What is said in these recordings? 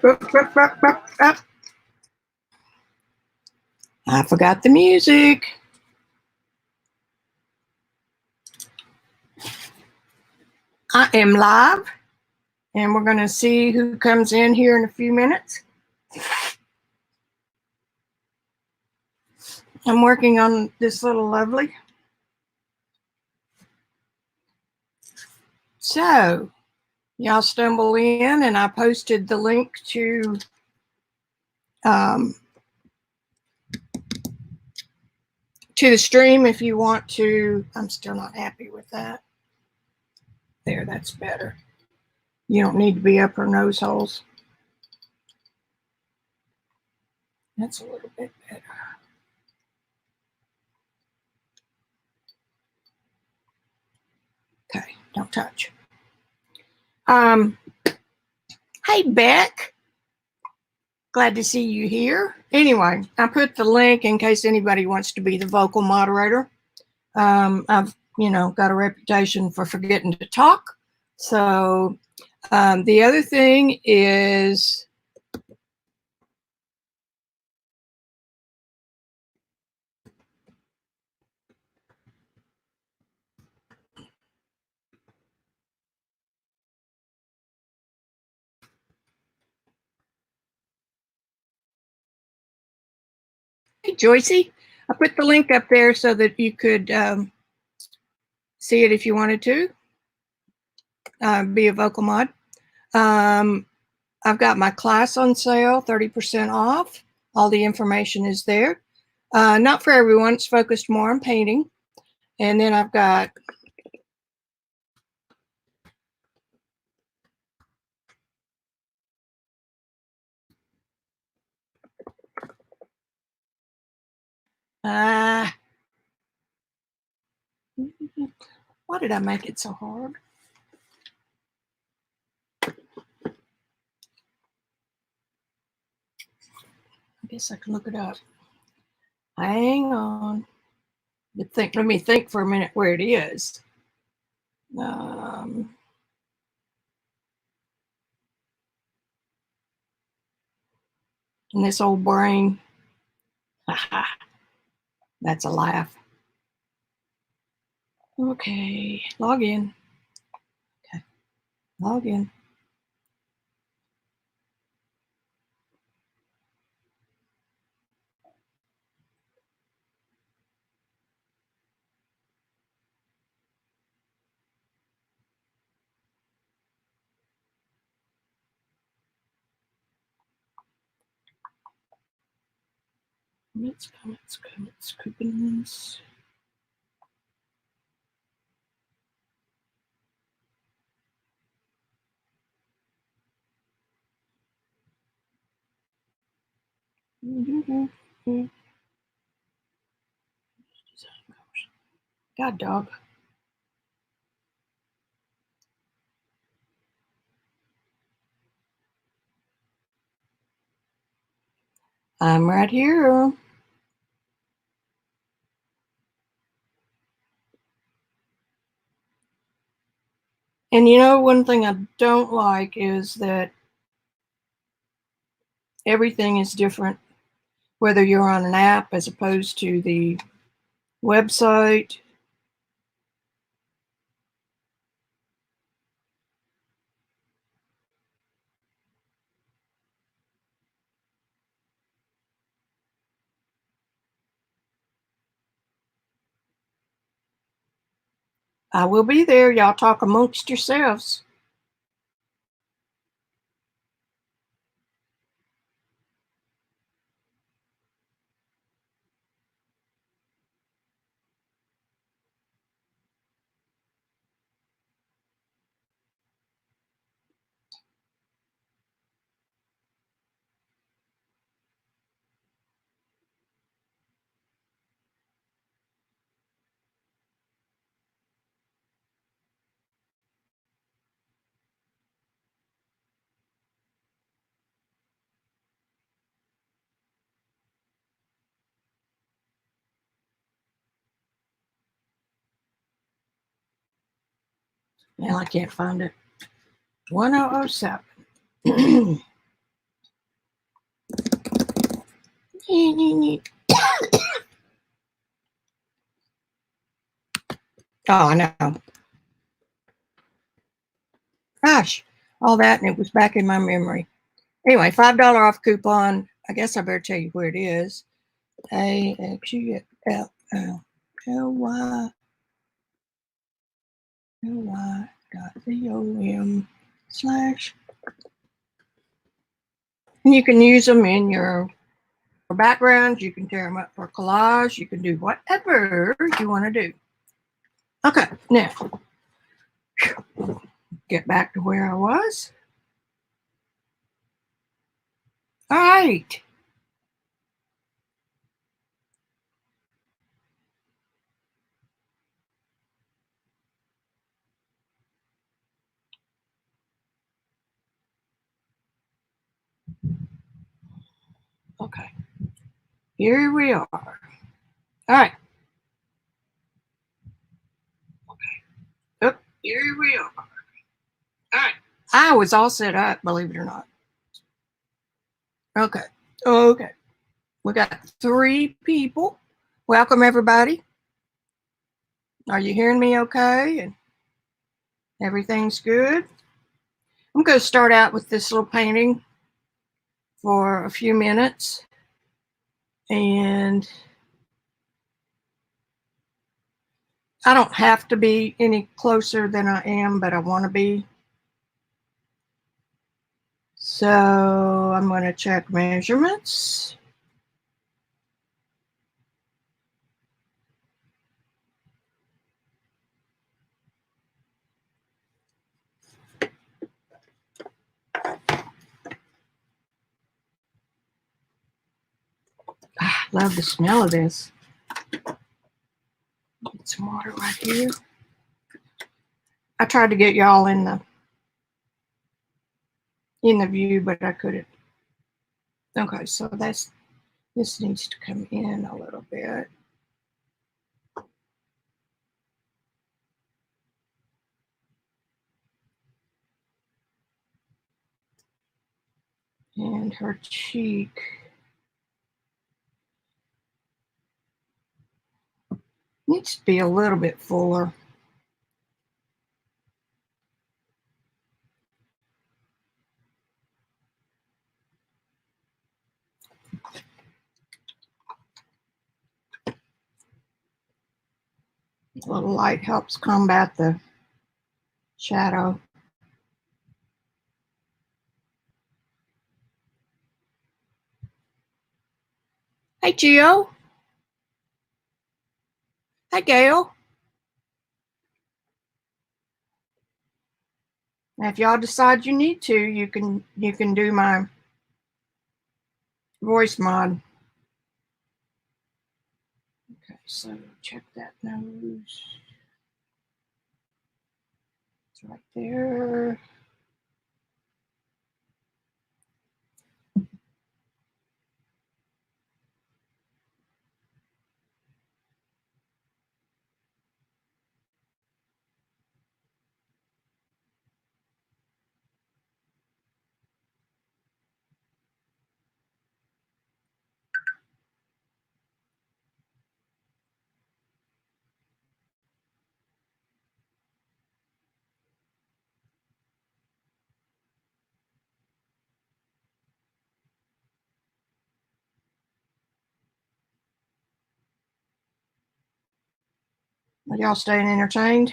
I forgot the music. I am live, and we're going to see who comes in here in a few minutes. I'm working on this little lovely. So, y'all stumble in, and I posted the link to the stream if you want to. I'm still not happy with that. There, that's better. You don't need to be up her nose holes. That's a little bit better. Okay, don't touch. Hey, Beck. Glad to see you here. Anyway, I put the link in case anybody wants to be the vocal moderator. I've, got a reputation for forgetting to talk. So the other thing is hey, Joycey, I put the link up there so that you could see it if you wanted to be a vocal mod. I've got my class on sale, 30% off. All the information is there. Not for everyone. It's focused more on painting. And then I've got why did I make it so hard? I guess I can look it up. Hang on. Let me think for a minute where it is. And this old brain. That's a laugh. Okay, log in. Okay, log in. Comments, coupons. God dog. I'm right here. And one thing I don't like is that everything is different, whether you're on an app as opposed to the website. I will be there. Y'all talk amongst yourselves. Now I can't find it. 1007. Oh, I know. Gosh, all that, and it was back in my memory. Anyway, $5 off coupon. I guess I better tell you where it is. Axully.com/. And you can use them in your backgrounds. You can tear them up for collage. You can do whatever you want to do. Okay, now get back to where I was. All right. Okay. Here we are. All right. Oh, here we are. All right. I was all set up, believe it or not. Okay. Okay. We got 3 people. Welcome, everybody. Are you hearing me okay? And everything's good? I'm going to start out with this little painting for a few minutes. And I don't have to be any closer than I am, but I want to be. So I'm going to check measurements. Ah, love the smell of this. Get some water right here. I tried to get y'all in the view, but I couldn't. Okay, so this needs to come in a little bit. And her cheek needs to be a little bit fuller. A little light helps combat the shadow. Hey, Gio. Hi, Gail. Now, if y'all decide you need to, you can do my voice mod. Okay, so check that nose. It's right there. Are y'all staying entertained?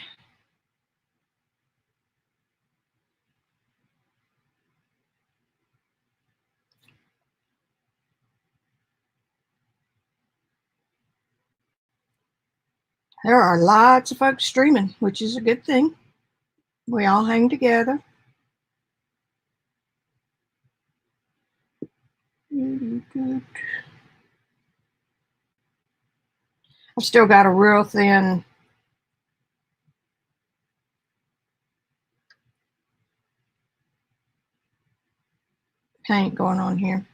There are lots of folks streaming, which is a good thing. We all hang together. I've still got a real thin paint going on here.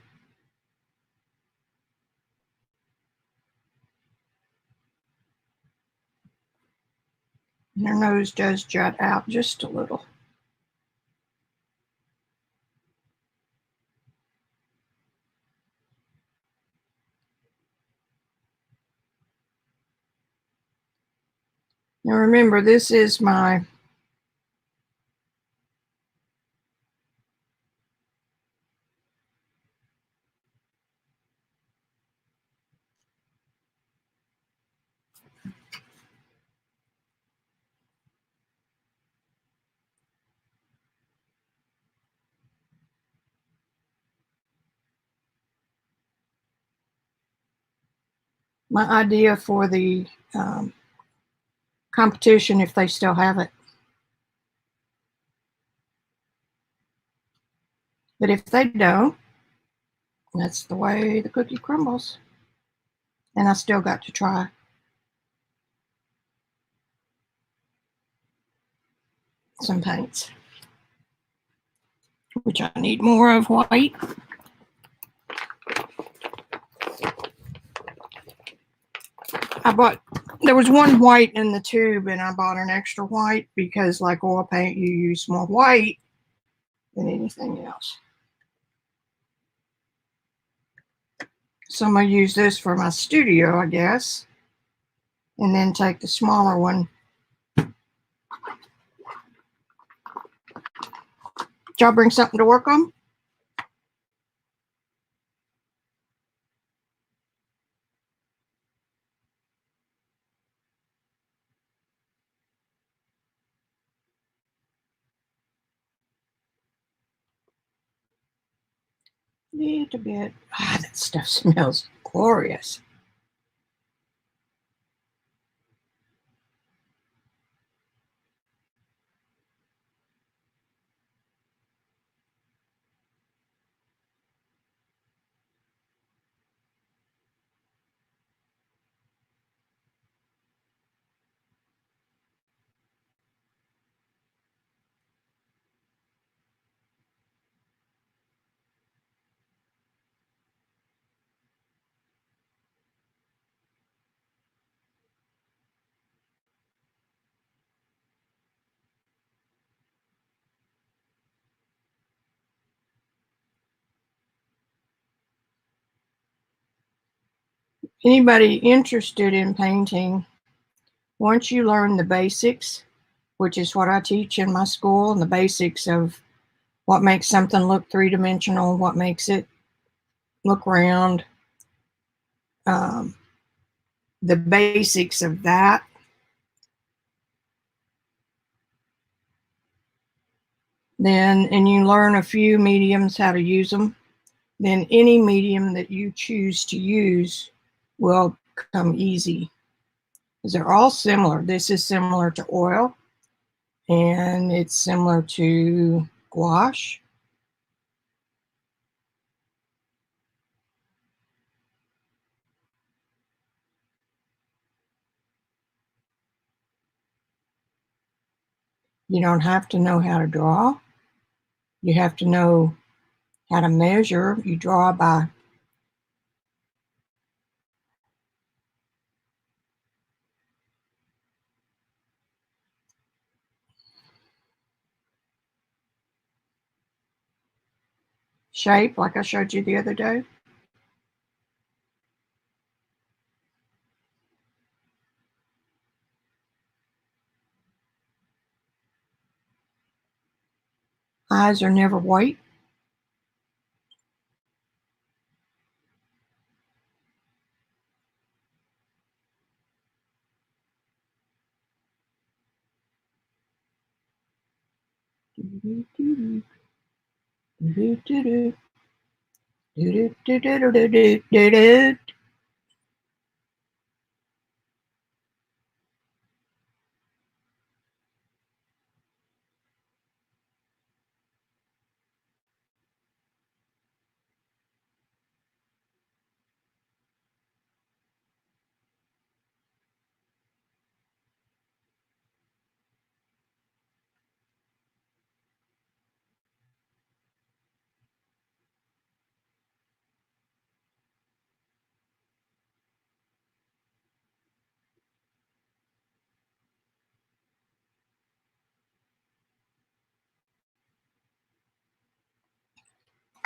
And her nose does jut out just a little. Now remember, this is my idea for the competition, if they still have it. But if they don't, that's the way the cookie crumbles. And I still got to try some paints, which I need more of white. There was one white in the tube, and I bought an extra white because, like oil paint, you use more white than anything else. So I'm going to use this for my studio, I guess, and then take the smaller one. Did y'all bring something to work on? Little bit. Ah, that stuff smells glorious. Anybody interested in painting, once you learn the basics, which is what I teach in my school, and the basics of what makes something look three-dimensional, what makes it look round, the basics of that, then, and you learn a few mediums, how to use them, then any medium that you choose to use will come easy, because they're all similar. This is similar to oil, and it's similar to gouache. You don't have to know how to draw. You have to know how to measure. You draw by shape, like I showed you the other day. Eyes are never white.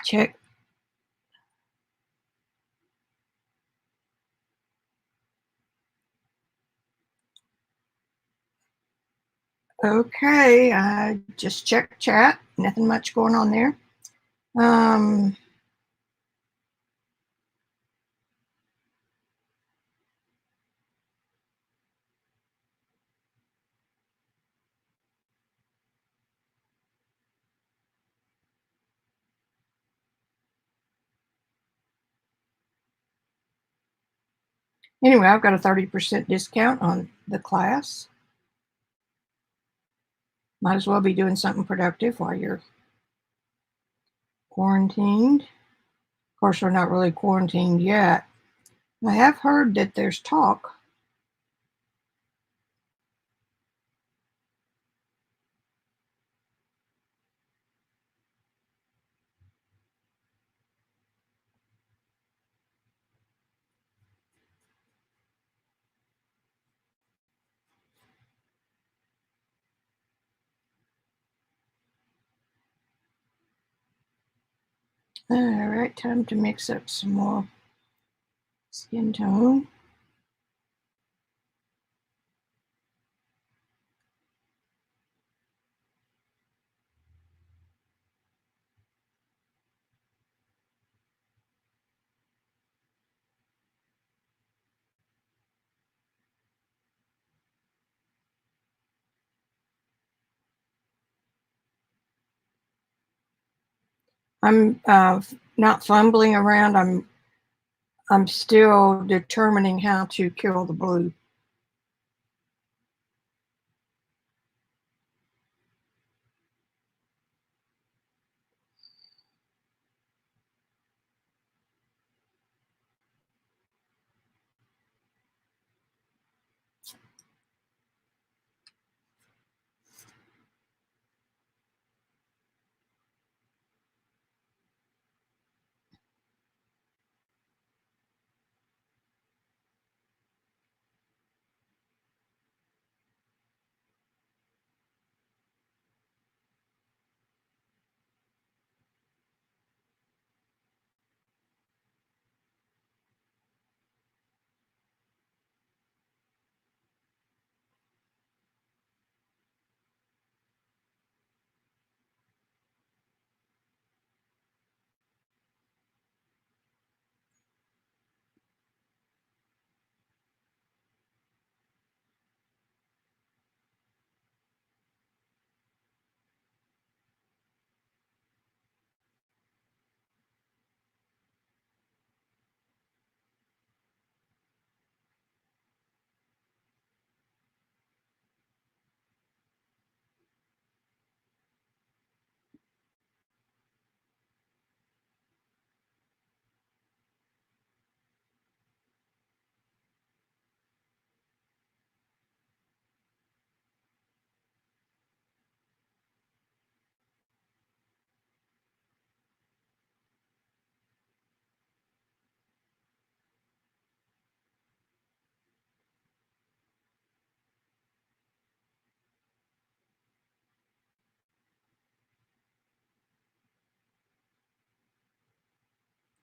Check. Okay, I just checked chat. Nothing much going on there. Anyway, I've got a 30% discount on the class. Might as well be doing something productive while you're quarantined. Of course, we're not really quarantined yet. I have heard that there's talk. All right, time to mix up some more skin tone. I'm not fumbling around. I'm still determining how to kill the blue.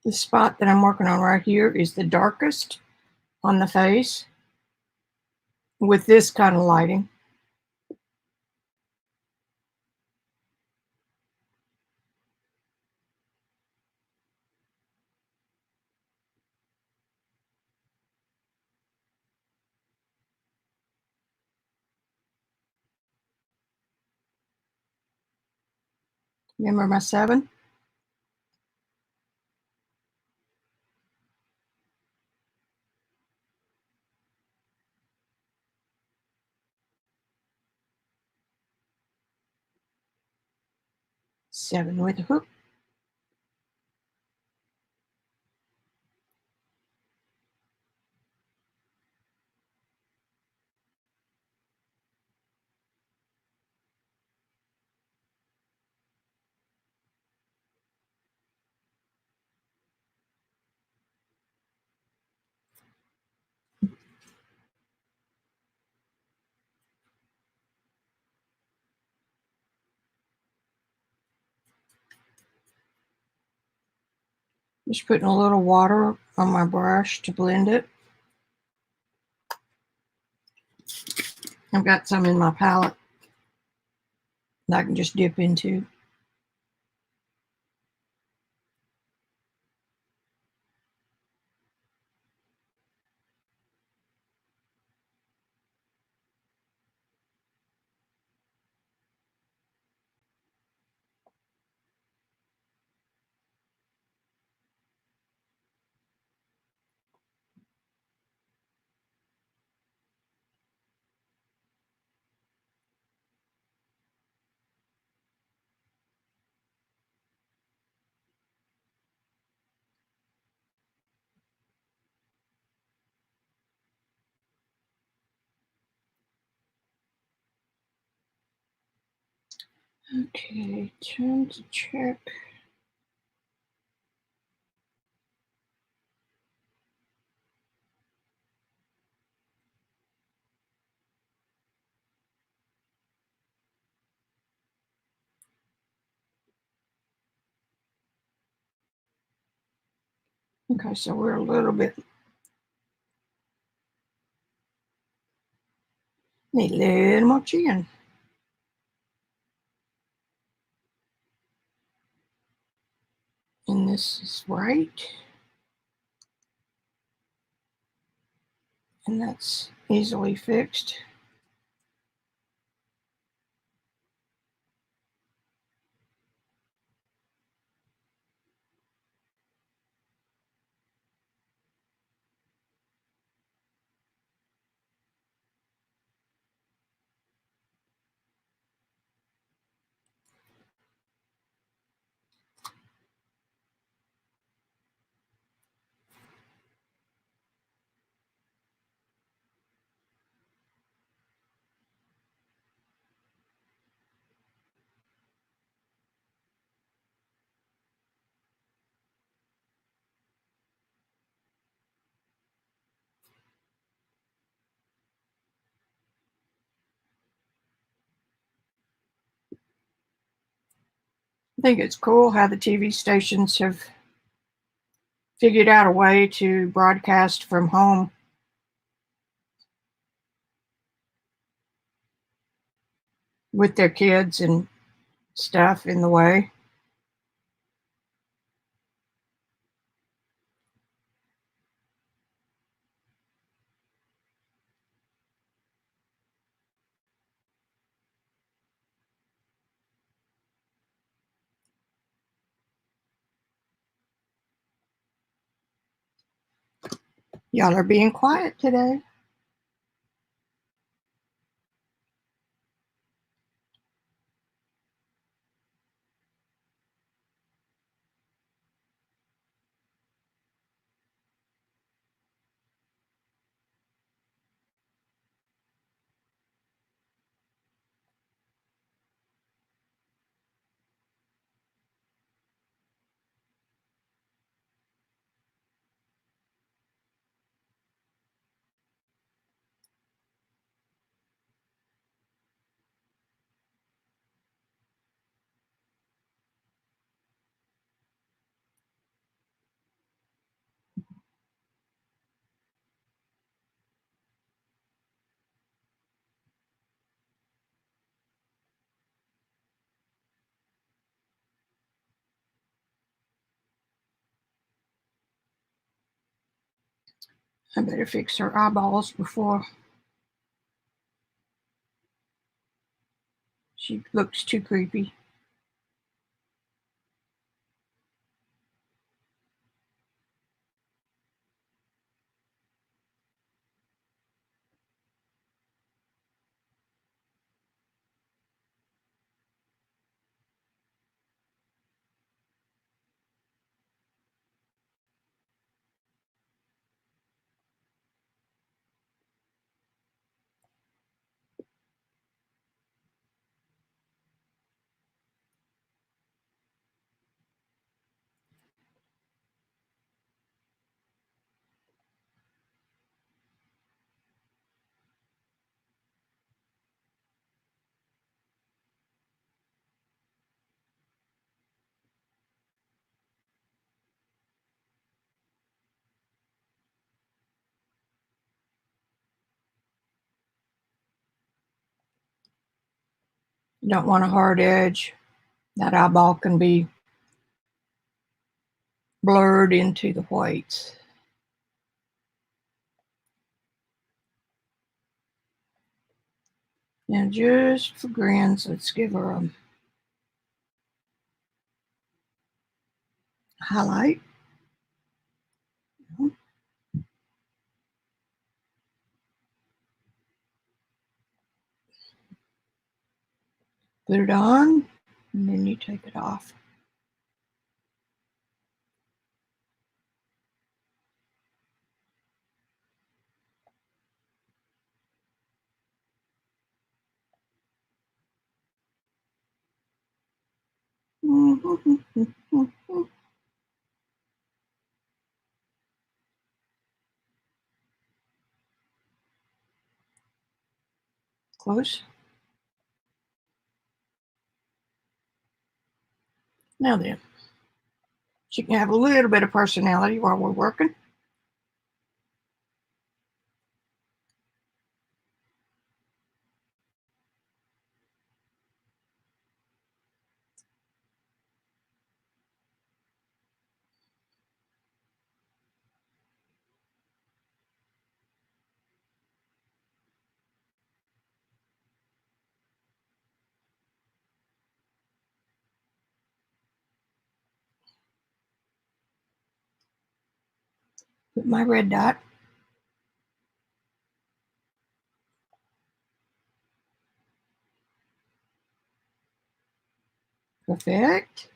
The spot that I'm working on right here is the darkest on the face with this kind of lighting. Remember my 7? Seven with a hook. Just putting a little water on my brush to blend it. I've got some in my palette. that I can just dip into. Okay, time to check. Okay, so we're a little bit, need a little more chin. And this is right. And that's easily fixed. I think it's cool how the TV stations have figured out a way to broadcast from home with their kids and stuff in the way. Y'all are being quiet today. I better fix her eyeballs before she looks too creepy. You don't want a hard edge. That eyeball can be blurred into the whites. Now just for grins, let's give her a highlight. Put it on, and then you take it off. Close. Now then, she can have a little bit of personality while we're working. Put my red dot. Perfect.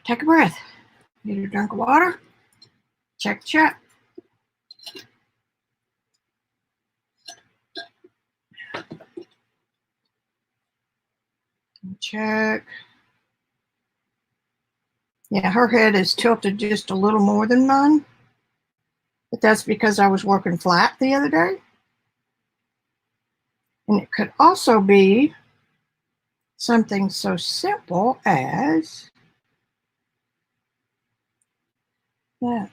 Take a breath. Need a drink of water. Check the chat. Check. Yeah, her head is tilted just a little more than mine, but that's because I was working flat the other day. And it could also be something so simple as that.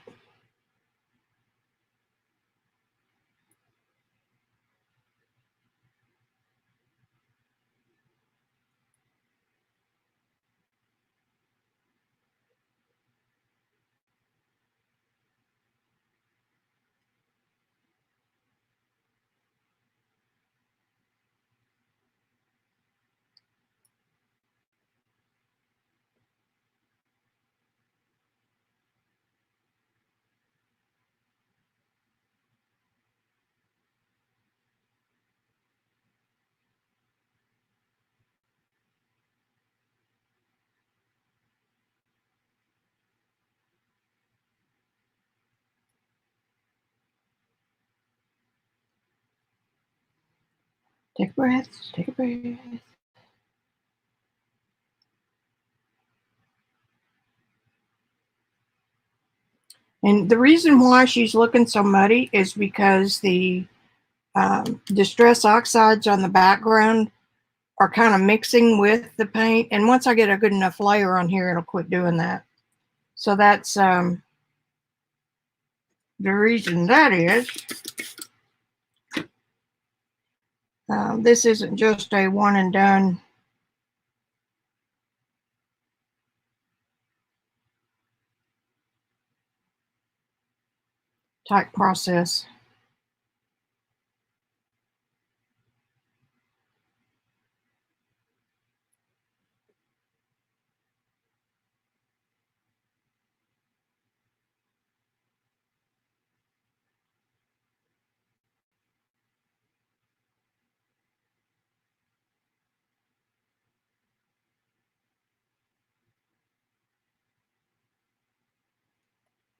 Take a breath. Take a breath. And the reason why she's looking so muddy is because the distress oxides on the background are kind of mixing with the paint. And once I get a good enough layer on here, it'll quit doing that. So that's the reason that is. This isn't just a one and done type process.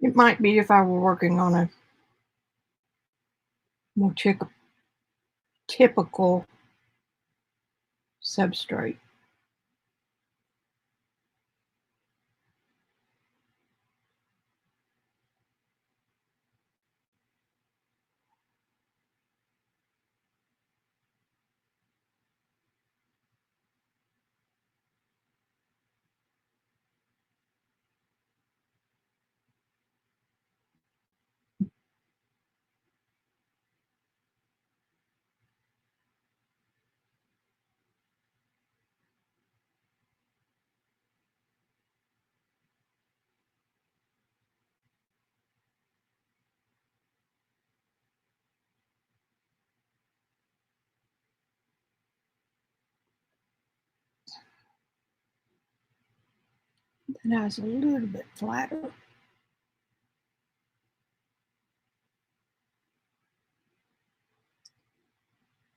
It might be if I were working on a more typical substrate. And I was a little bit flatter.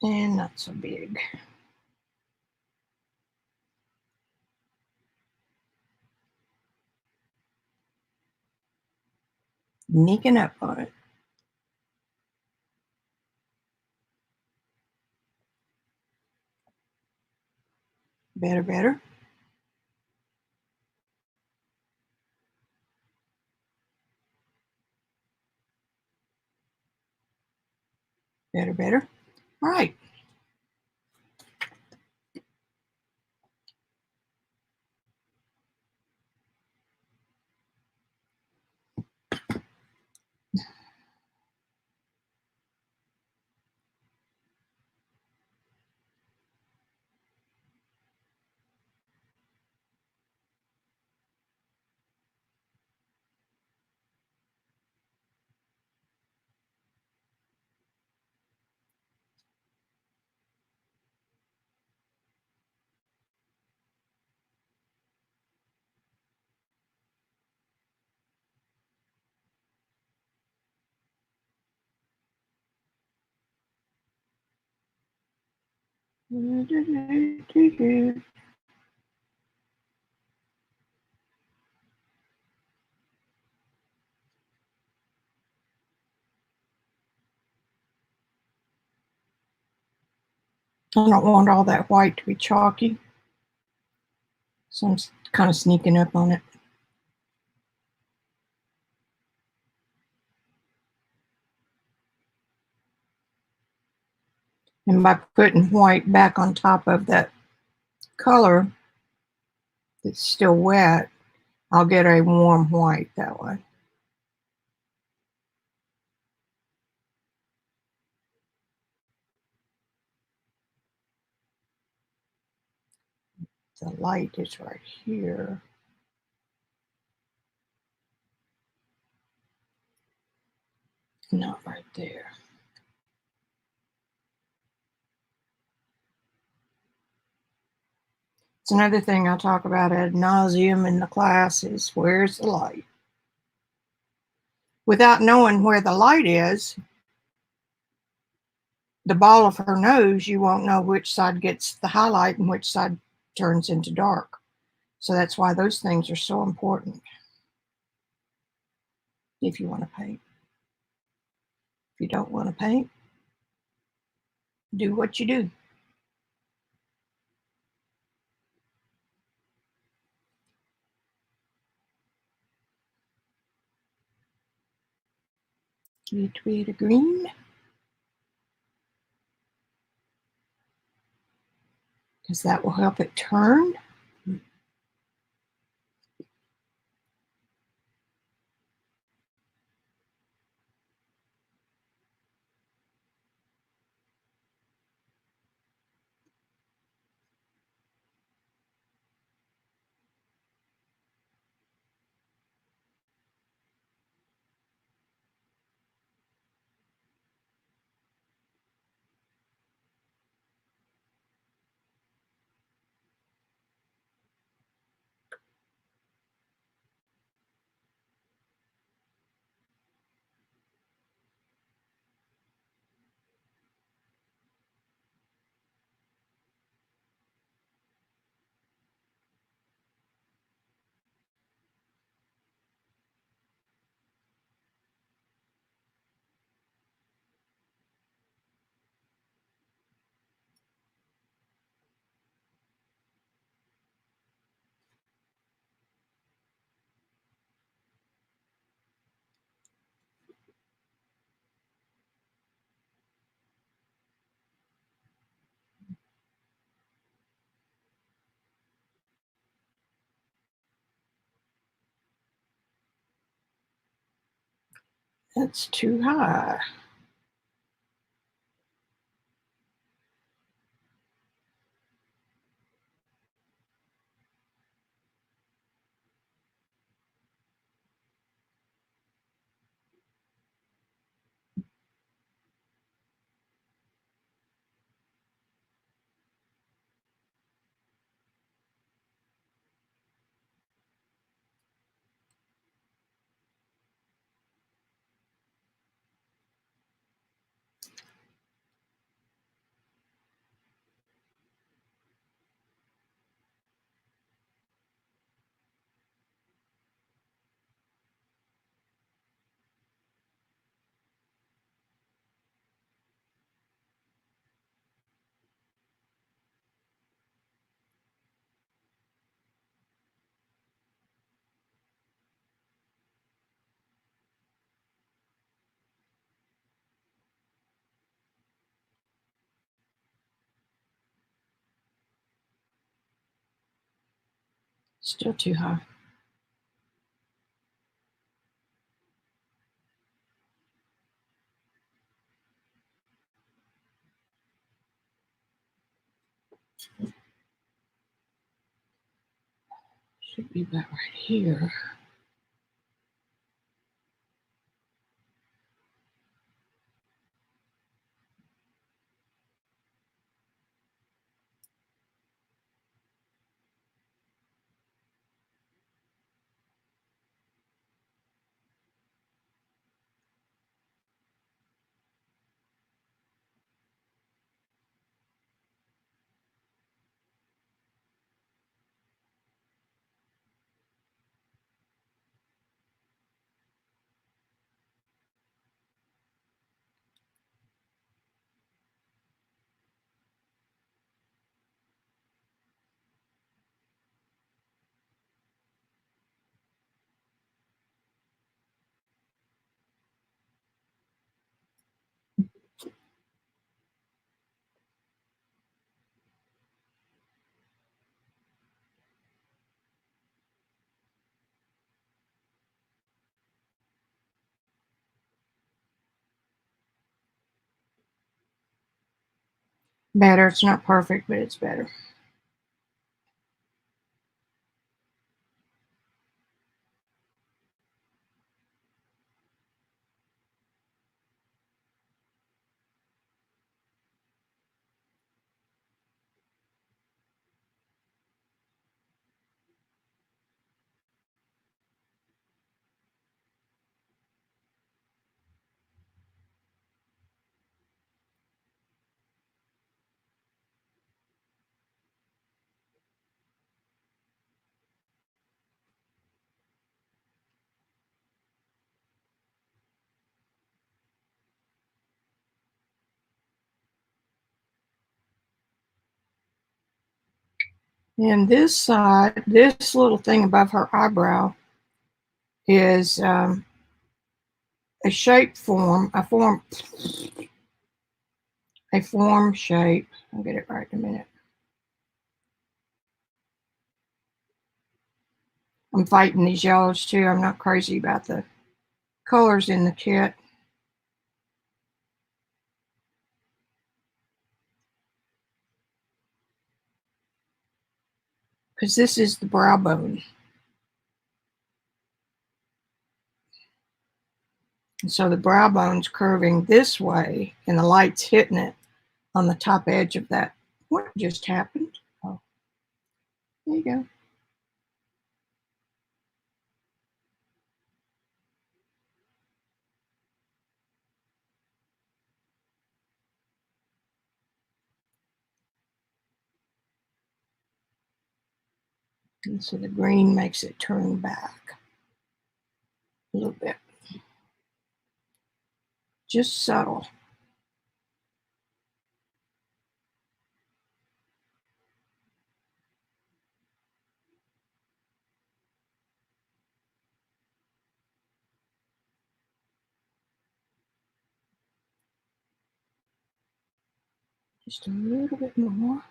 And not so big. Sneaking up on it. Better, better. Better, better. All right. I don't want all that white to be chalky, so I'm kind of sneaking up on it. And by putting white back on top of that color that's still wet, I'll get a warm white that way. The light is right here. Not right there. It's another thing I talk about ad nauseum in the class is where's the light? Without knowing where the light is, the ball of her nose, you won't know which side gets the highlight and which side turns into dark. So that's why those things are so important if you want to paint. If you don't want to paint, do what you do. Tweet a green. Because that will help it turn. That's too high. Still too high. Should be about right here. Better. It's not perfect, but it's better. And this side, this little thing above her eyebrow is a shape form, a form shape. I'll get it right in a minute. I'm fighting these yellows too. I'm not crazy about the colors in the kit. Because this is the brow bone. And so the brow bone's curving this way and the light's hitting it on the top edge of that. What just happened? Oh, there you go. And so the green makes it turn back a little bit. Just subtle. Just a little bit more.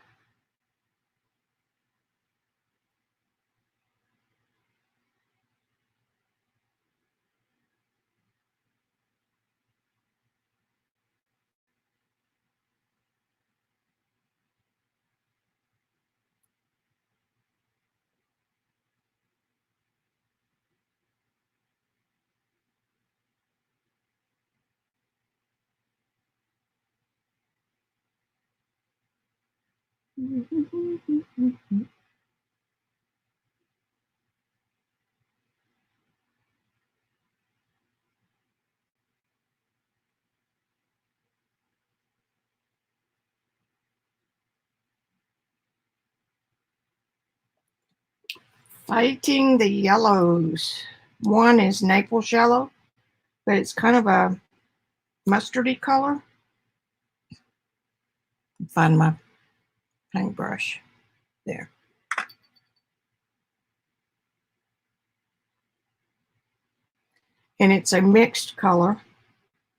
Fighting the yellows. One is Naples yellow, but it's kind of a mustardy color. Find my paintbrush there. And it's a mixed color,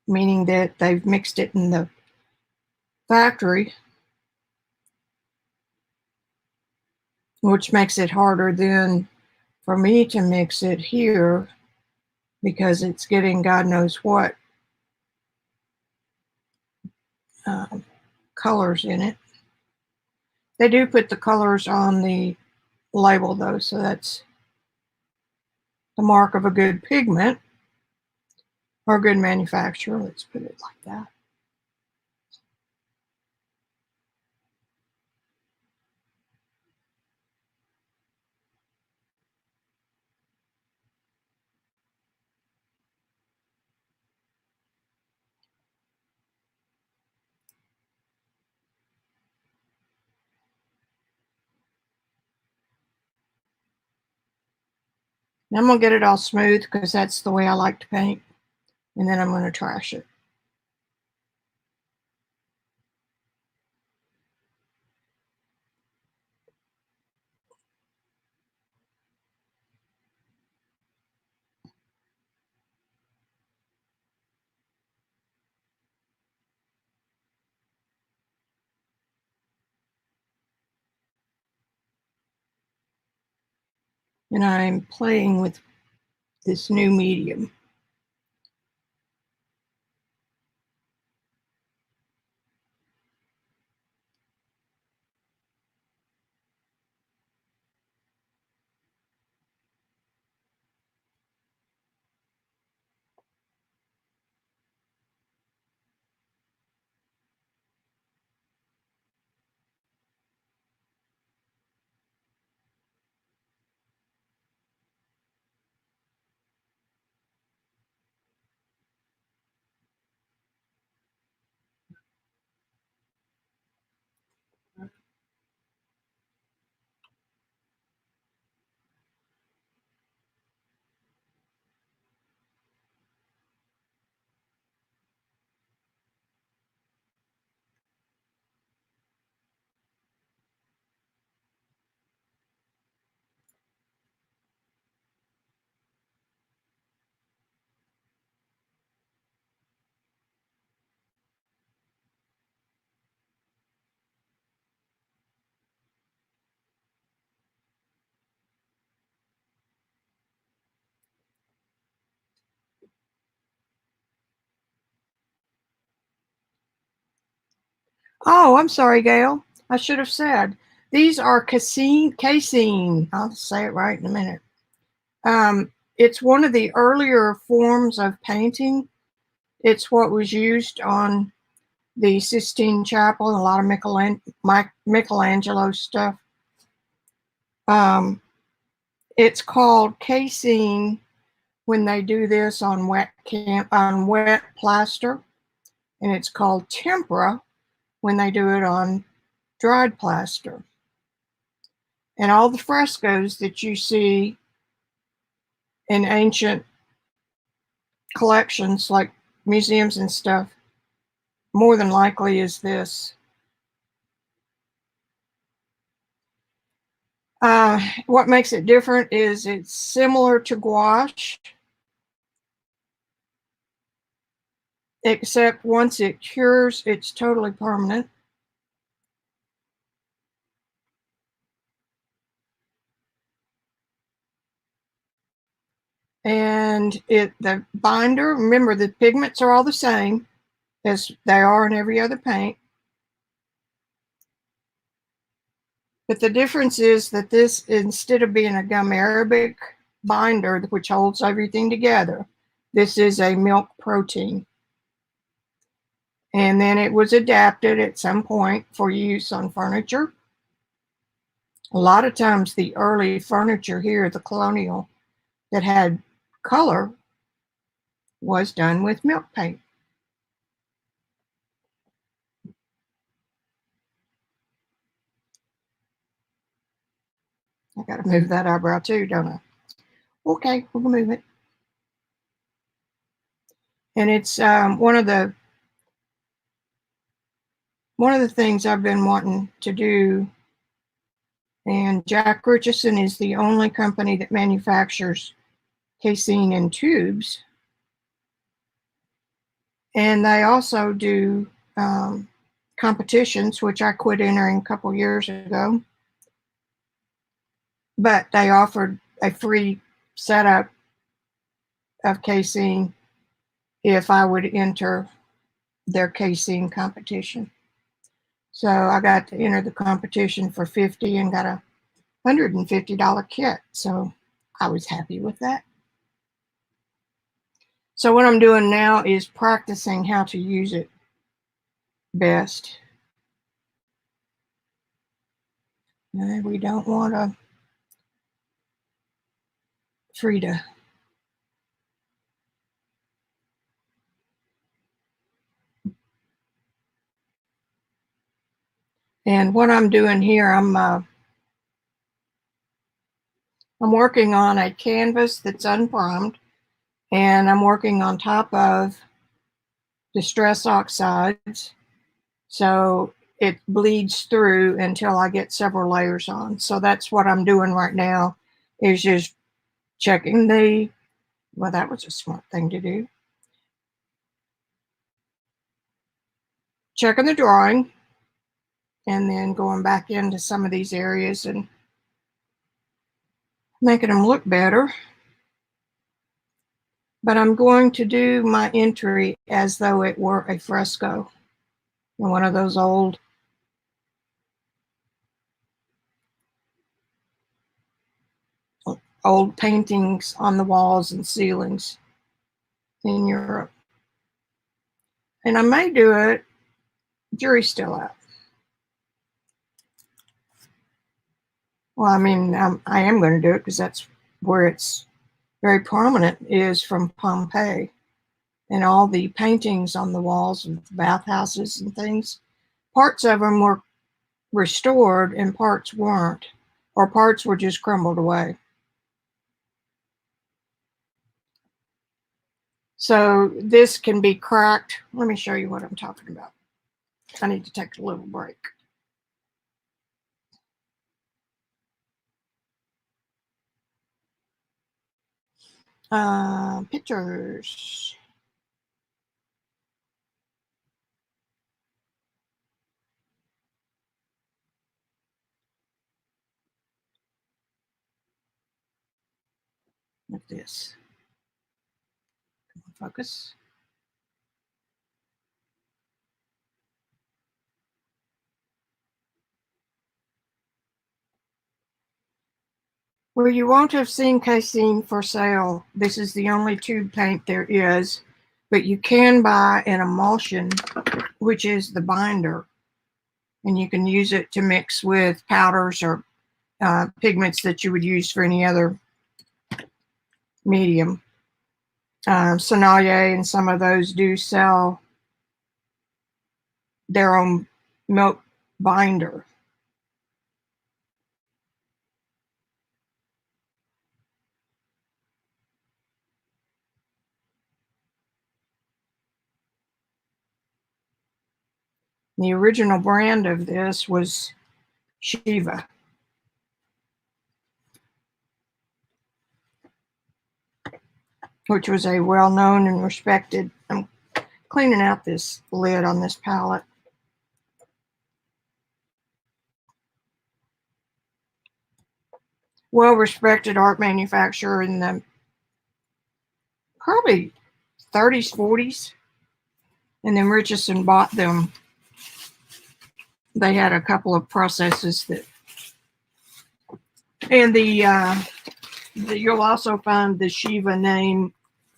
meaning that they've mixed it in the factory which makes it harder then for me to mix it here because it's getting God knows what colors in it. They do put the colors on the label though, so that's the mark of a good pigment or a good manufacturer. Let's put it like that. And I'm going to get it all smooth because that's the way I like to paint. And then I'm going to trash it. And I'm playing with this new medium. Oh, I'm sorry, Gail. I should have said. These are casein. I'll say it right in a minute. It's one of the earlier forms of painting. It's what was used on the Sistine Chapel and a lot of Michelangelo stuff. It's called casein when they do this on wet plaster, and it's called tempera when they do it on dried plaster. And all the frescoes that you see in ancient collections, like museums and stuff, more than likely is this. What makes it different is it's similar to gouache, except once it cures, it's totally permanent. And the binder, remember the pigments are all the same as they are in every other paint. But the difference is that this, instead of being a gum arabic binder, which holds everything together, this is a milk protein. And then it was adapted at some point for use on furniture. A lot of times the early furniture here, the colonial, that had color was done with milk paint. I got to move that eyebrow too, don't I? Okay, we'll move it. And it's one of the things I've been wanting to do. And Jack Richardson is the only company that manufactures casein in tubes. And they also do competitions, which I quit entering a couple years ago. but they offered a free setup of Casein if I would enter their Casein competition. So I got to enter the competition for $50 and got a $150 kit. So I was happy with that. So what I'm doing now is practicing how to use it best. And we don't want a Frida. And what I'm doing here, I'm working on a canvas that's unprimed, and I'm working on top of distress oxides, so it bleeds through until I get several layers on. So that's what I'm doing right now, is just checking the, well, that was a smart thing to do. Checking the drawing, and then going back into some of these areas and making them look better. But I'm going to do my entry as though it were a fresco in one of those old paintings on the walls and ceilings in Europe. And I may do it, jury's still out. Well, I mean, I am going to do it because that's where it's very prominent, is from Pompeii. And all the paintings on the walls of bathhouses and things, parts of them were restored and parts weren't, or parts were just crumbled away. So this can be cracked. Let me show you what I'm talking about. I need to take a little break. Pictures. Look at this. Focus. Well, you won't have seen Casein for sale. This is the only tube paint there is, but you can buy an emulsion, which is the binder, and you can use it to mix with powders or pigments that you would use for any other medium. Sennelier and some of those do sell their own milk binder. The original brand of this was Shiva. Which was a well-known and respected, I'm cleaning out this lid on this palette. Well-respected art manufacturer in the probably 30s, 40s. And then Richardson bought them. They had a couple of processes that, and you'll also find the Shiva name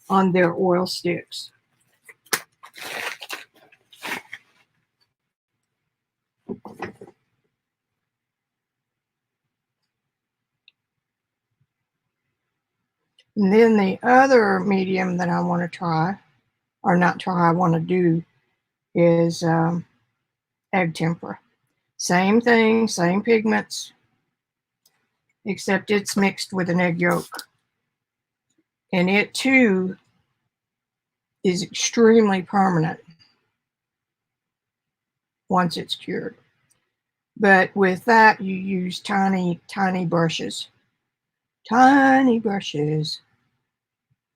on their oil sticks. And then the other medium that I want to try, or not try, I want to do, is egg tempera. Same thing, same pigments, except it's mixed with an egg yolk. And it too is extremely permanent once it's cured. But with that, you use tiny, tiny brushes. Tiny brushes.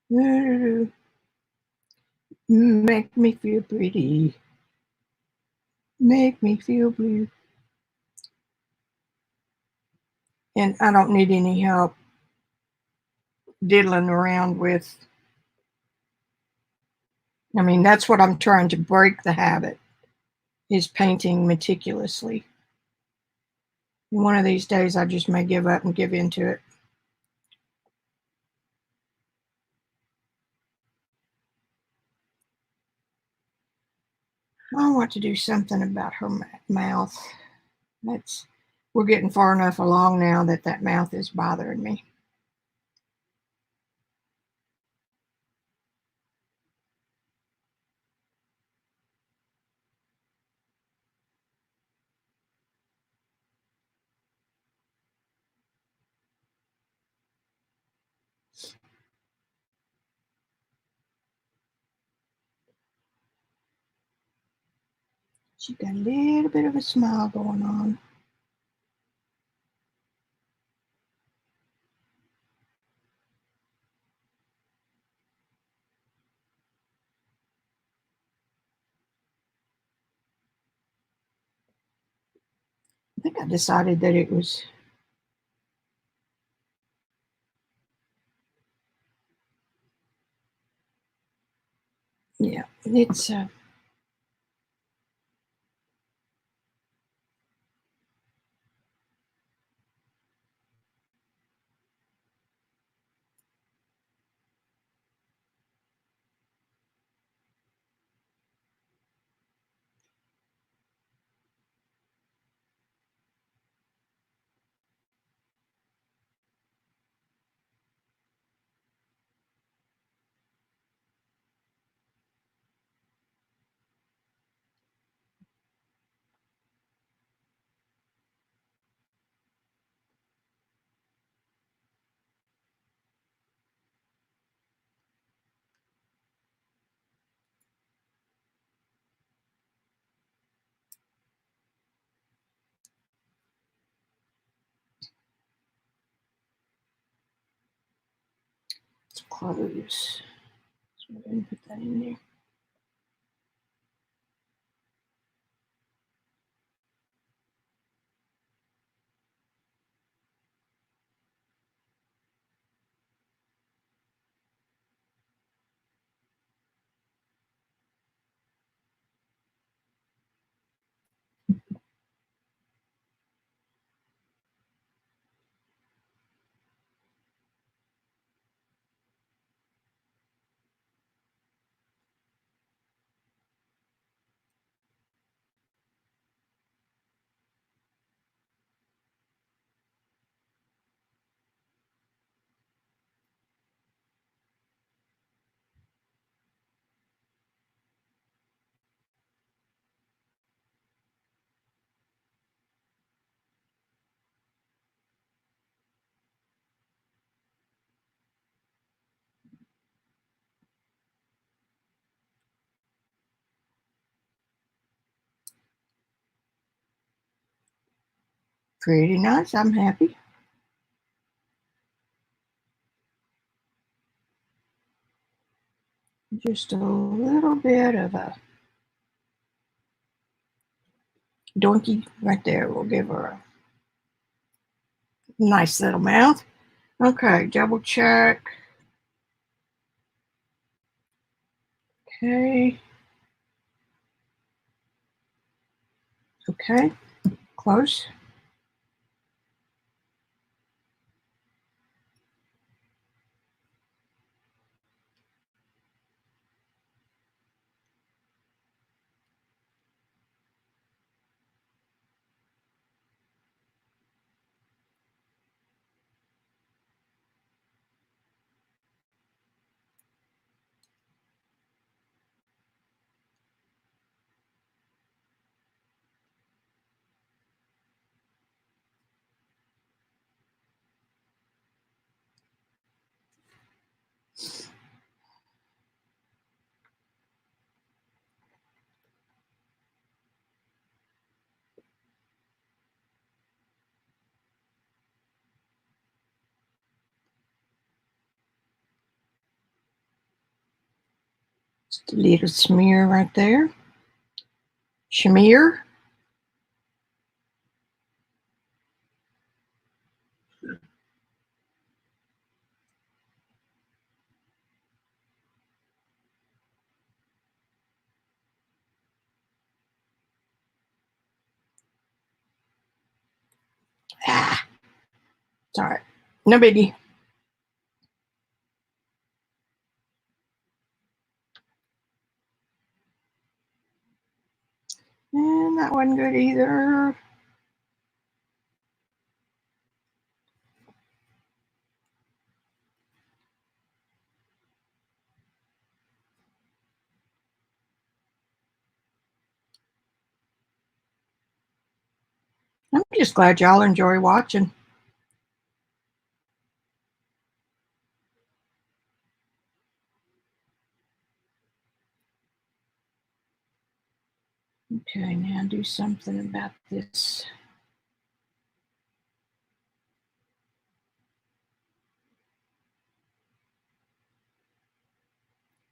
Make me feel pretty. Make me feel blue. And I don't need any help diddling around with. I mean, that's what I'm trying to break the habit, is painting meticulously. One of these days I just may give up and give into it. I want to do something about her mouth. We're getting far enough along now that that mouth is bothering me. She's got a little bit of a smile going on. I think I decided that it was, yeah, it's close. So I'm going to put that in there. Pretty nice. I'm happy. Just a little bit of a donkey right there. We'll give her a nice little mouth. Okay, double check. Okay. Okay, close. Just a little smear right there. Smear. It's all right. No biggie. And that wasn't good either. I'm just glad y'all enjoy watching. Okay, now do something about this.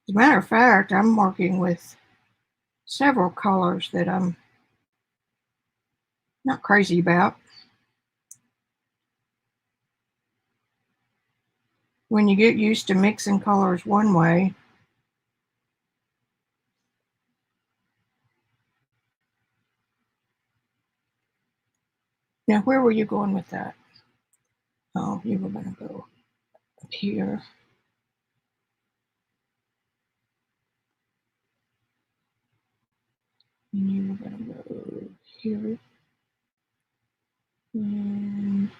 As a matter of fact, I'm working with several colors that I'm not crazy about. When you get used to mixing colors one way, now where were you going with that? Oh, you were going to go up here. And you were going to go here. And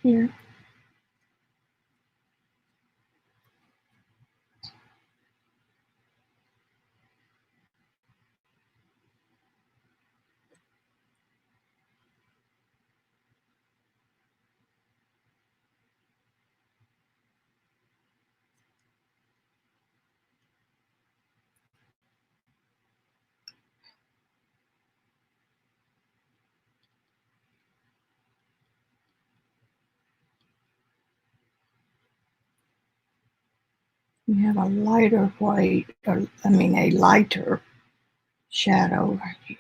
here. You have a lighter white, or I mean a lighter shadow right here.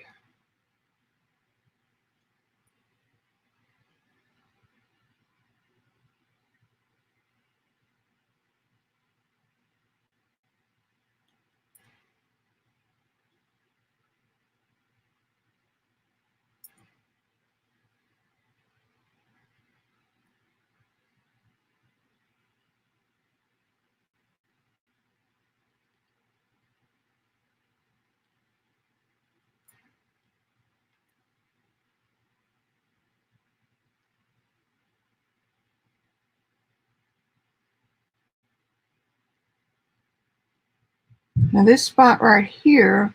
Now this spot right here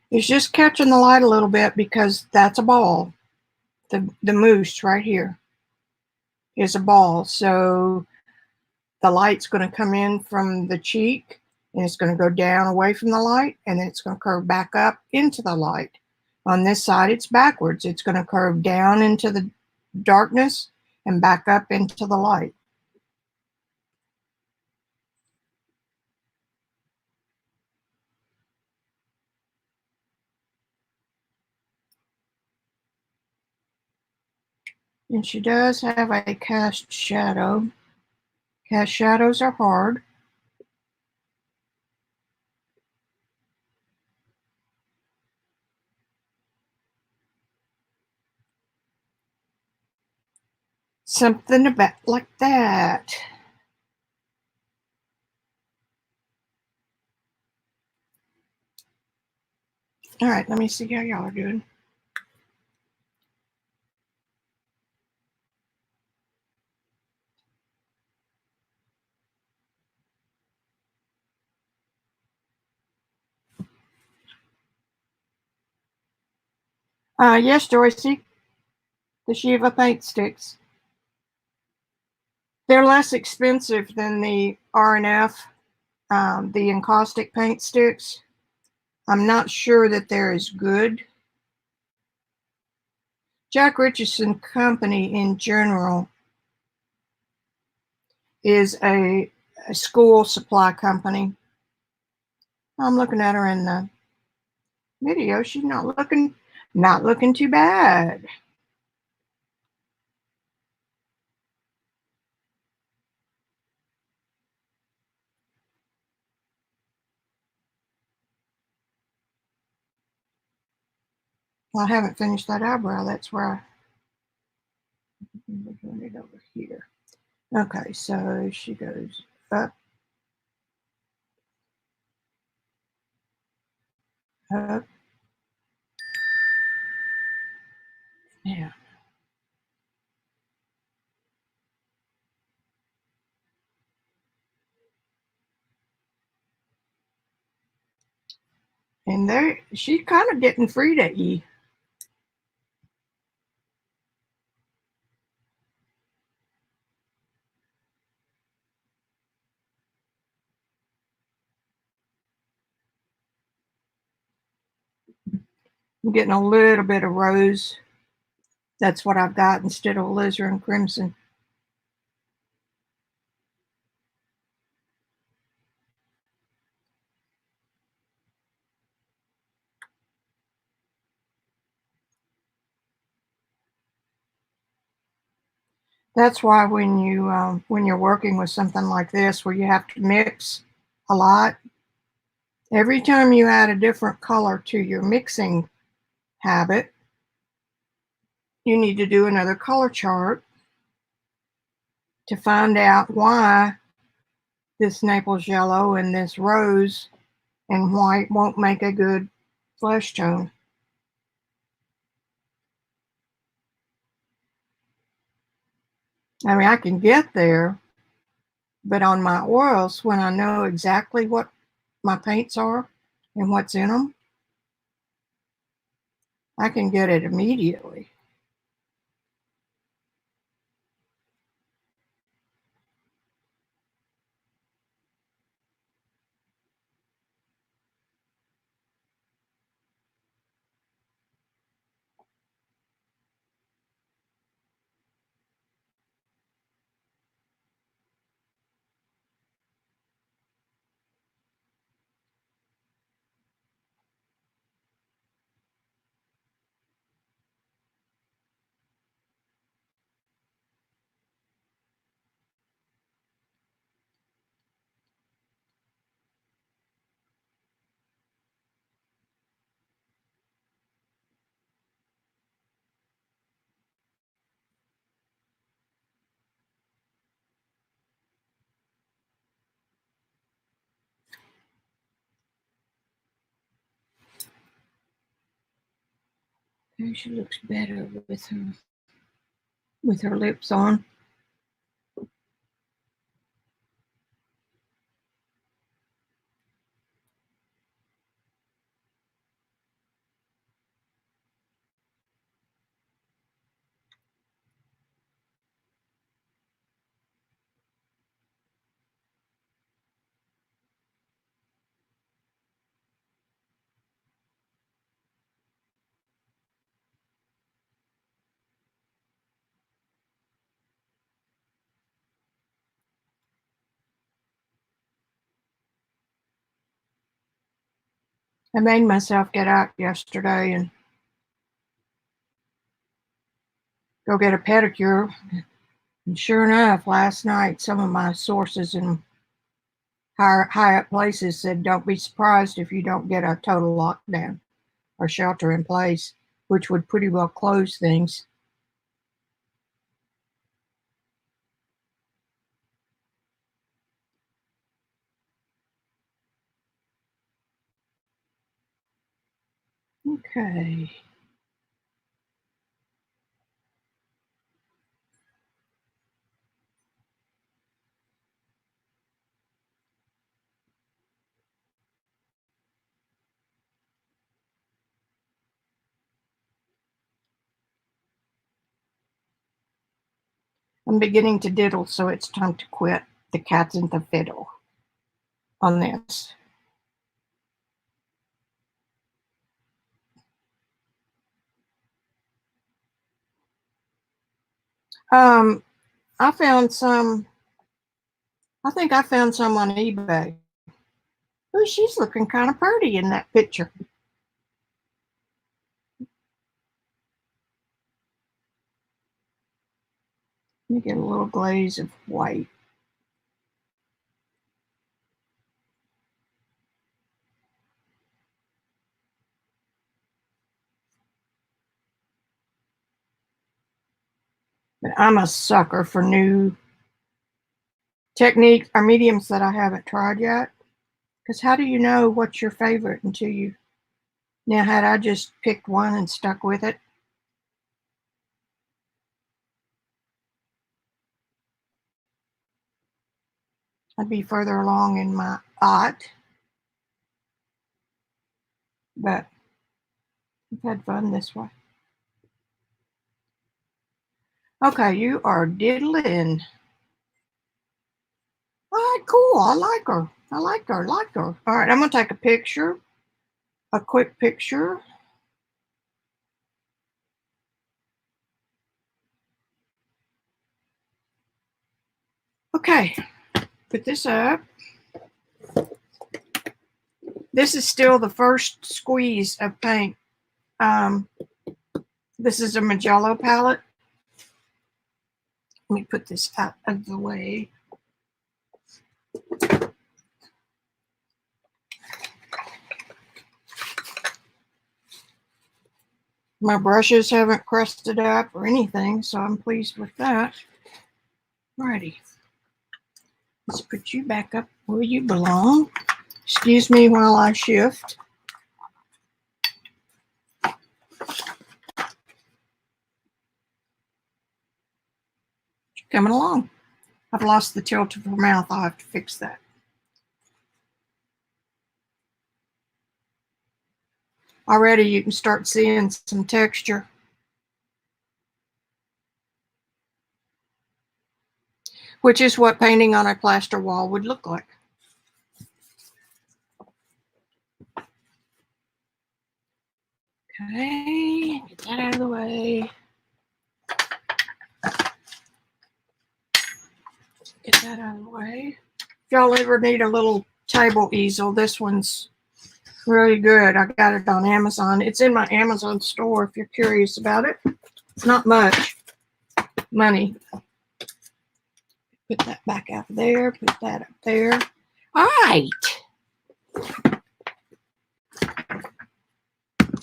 is just catching the light a little bit because that's a ball. The mousse right here is a ball. So the light's going to come in from the cheek and it's going to go down away from the light and then it's going to curve back up into the light. On this side, it's backwards. It's going to curve down into the darkness and back up into the light. And she does have a cast shadow. Cast shadows are hard. Something about like that. All right, let me see how y'all are doing. Yes, Joycey, the Shiva paint sticks. They're less expensive than the R&F, the encaustic paint sticks. I'm not sure that they're as good. Jack Richardson Company in general is a school supply company. I'm looking at her in the video. She's not looking too bad. Well, I haven't finished that eyebrow. That's where Put it over here. Okay, so she goes up, up. Yeah. And there, she's kind of getting free to E. I'm getting a little bit of rose. That's what I've got instead of alizarin crimson. That's why when you're working with something like this where you have to mix a lot, every time you add a different color to your mixing habit, you need to do another color chart to find out why this Naples yellow and this rose and white won't make a good flesh tone. I mean, I can get there, but on my oils, when I know exactly what my paints are and what's in them, I can get it immediately. Okay, she looks better with her lips on. I made myself get out yesterday and go get a pedicure. And sure enough, last night, some of my sources in high up places said, don't be surprised if you don't get a total lockdown or shelter in place, which would pretty well close things. Okay. I'm beginning to diddle, so it's time to quit. The cat's in the fiddle on this. Um, I found some, I think I found some on eBay. Oh, she's looking kind of pretty in that picture. Let me get a little glaze of white. But I'm a sucker for new techniques or mediums that I haven't tried yet. Because how do you know what's your favorite until you... Now, had I just picked one and stuck with it, I'd be further along in my art. But I've had fun this way. Okay, you are diddling. All right, cool. I like her. I like her. Like her. All right, I'm going to take a picture. A quick picture. Okay, put this up. This is still the first squeeze of paint. This is a Magello palette. Let me put this out of the way. My brushes haven't crusted up or anything, so I'm pleased with that. Alrighty. Let's put you back up where you belong. Excuse me while I shift. Coming along. I've lost the tilt of her mouth. I'll have to fix that. Already you can start seeing some texture. Which is what painting on a plaster wall would look like. Okay, get that out of the way. Get that out of the way. If y'all ever need a little table easel, this one's really good. I got it on Amazon. It's in my Amazon store if you're curious about it. It's not much money. Put that back out there. Put that up there. All right.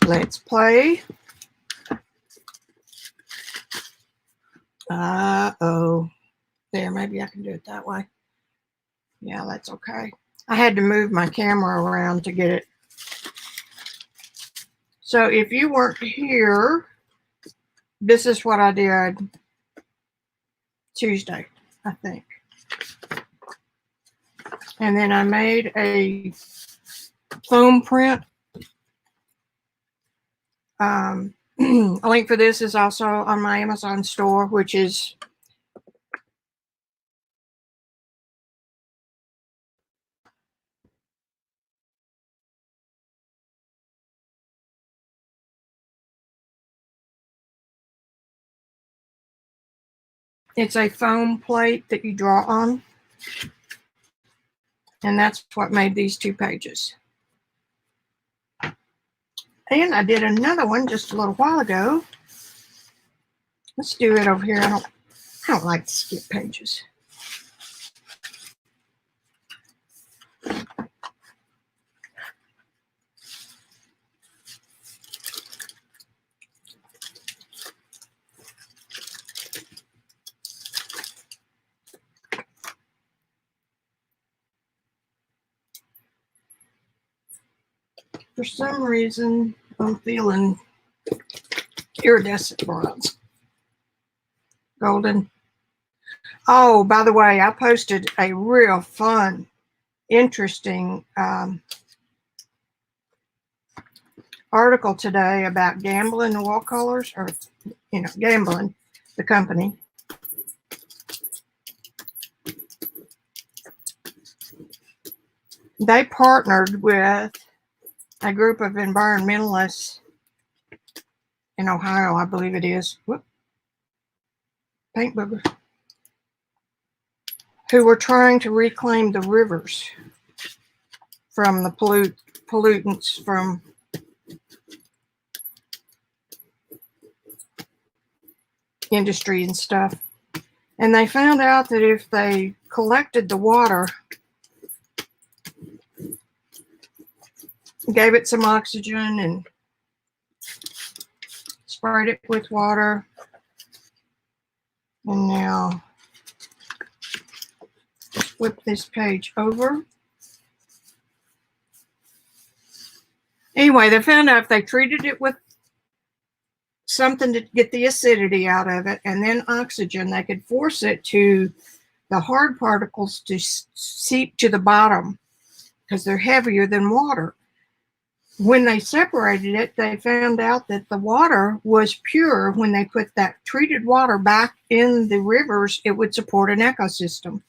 Let's play. Uh-oh. There, maybe I can do it that way. Yeah, that's okay. I had to move my camera around to get it. So if you weren't here, this is what I did Tuesday, I think. And then I made a foam print. A link for this is also on my Amazon store, which is it's a foam plate that you draw on. And that's what made these 2 pages. And I did another one just a little while ago. Let's do it over here. I don't like to skip pages. For some reason, I'm feeling iridescent bronze. Golden. Oh, by the way, I posted a real fun, interesting article today about Gambling Wall Colors, or, Gambling, the company. They partnered with a group of environmentalists in Ohio, I believe it is. Whoop. Paint boogers. Who were trying to reclaim the rivers from the pollutants from industry and stuff. And they found out that if they collected the water, gave it some oxygen and sprayed it with water, And now flip this page over. Anyway, they found out if they treated it with something to get the acidity out of it and then oxygen, they could force it to the hard particles to seep to the bottom because they're heavier than water. When they separated it, they found out that the water was pure. When they put that treated water back in the rivers, it would support an ecosystem.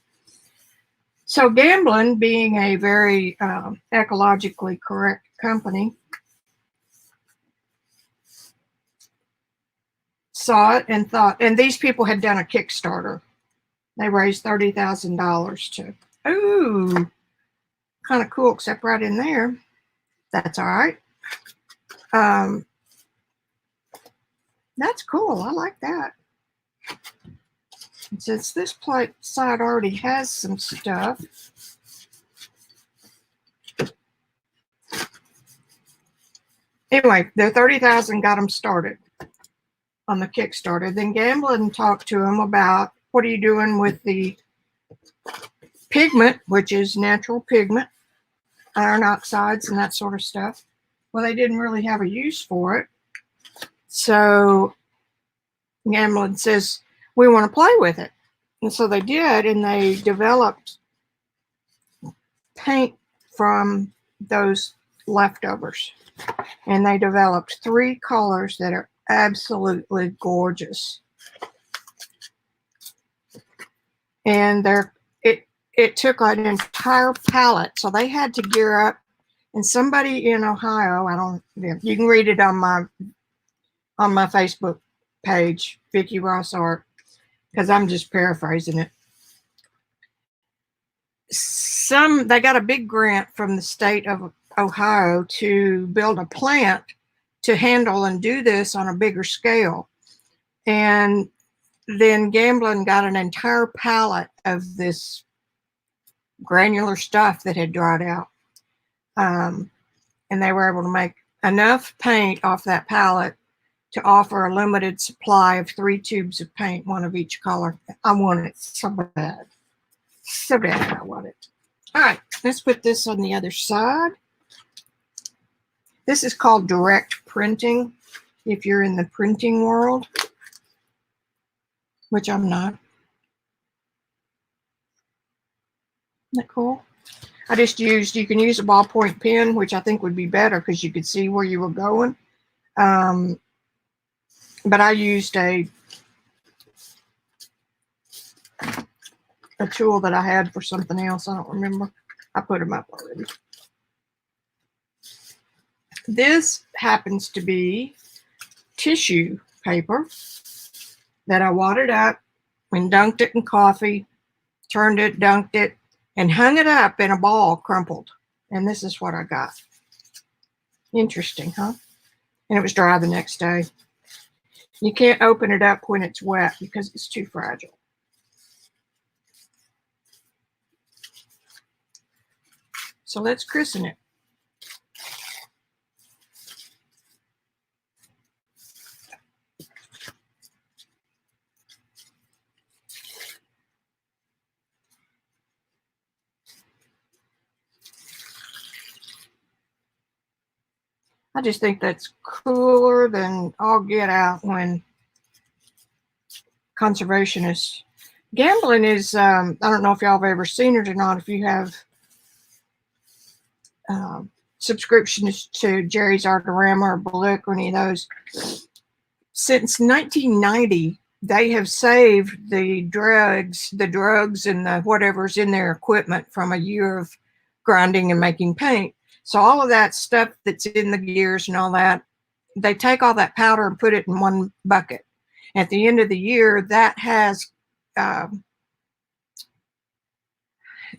So Gamblin, being a very ecologically correct company, saw it and thought, and these people had done a Kickstarter. They raised $30,000 to, ooh, kind of cool, except right in there. That's all right. That's cool. I like that. And since this side already has some stuff, anyway, the 30,000 got them started on the Kickstarter. Then Gamblin talked to him about, what are you doing with the pigment, which is natural pigment, iron oxides and that sort of stuff. Well, they didn't really have a use for it. So Gamblin says, we want to play with it. And so they did, and they developed paint from those leftovers. And they developed 3 colors that are absolutely gorgeous. And it took an entire palette, so they had to gear up. And somebody in Ohio, you can read it on my Facebook page, Vicki Ross Art, because I'm just paraphrasing it. They got a big grant from the state of Ohio to build a plant to handle and do this on a bigger scale. And then Gamblin got an entire pallet of this granular stuff that had dried out. And they were able to make enough paint off that pallet to offer a limited supply of 3 tubes of paint, 1 of each color. I want it so bad. So bad I want it. All right, let's put this on the other side. This is called direct printing, if you're in the printing world, which I'm not. Isn't that cool? I just you can use a ballpoint pen, which I think would be better because you could see where you were going. But I used a tool that I had for something else. I don't remember. I put them up already. This happens to be tissue paper that I wadded up and dunked it in coffee, turned it, dunked it, and hung it up in a ball, crumpled. And this is what I got. Interesting, huh? And it was dry the next day. You can't open it up when it's wet because it's too fragile. So let's christen it. I just think that's cooler than all get out when conservationists. Gamblin is, I don't know if y'all have ever seen it or not, if you have subscriptions to Jerry's Artorama or Blick or any of those. Since 1990, they have saved the drugs and the whatever's in their equipment from a year of grinding and making paint. So all of that stuff that's in the gears and all that, they take all that powder and put it in one bucket. At the end of the year, that has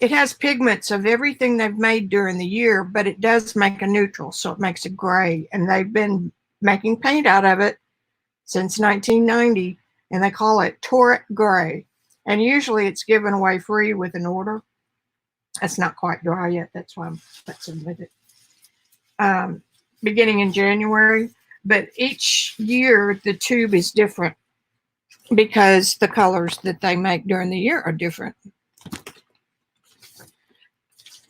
it has pigments of everything they've made during the year, but it does make a neutral, so it makes it gray. And they've been making paint out of it since 1990, and they call it Torrid Gray. And usually it's given away free with an order. That's not quite dry yet. That's why I'm messing with it. Beginning in January, but each year the tube is different. because the colors that they make during the year are different.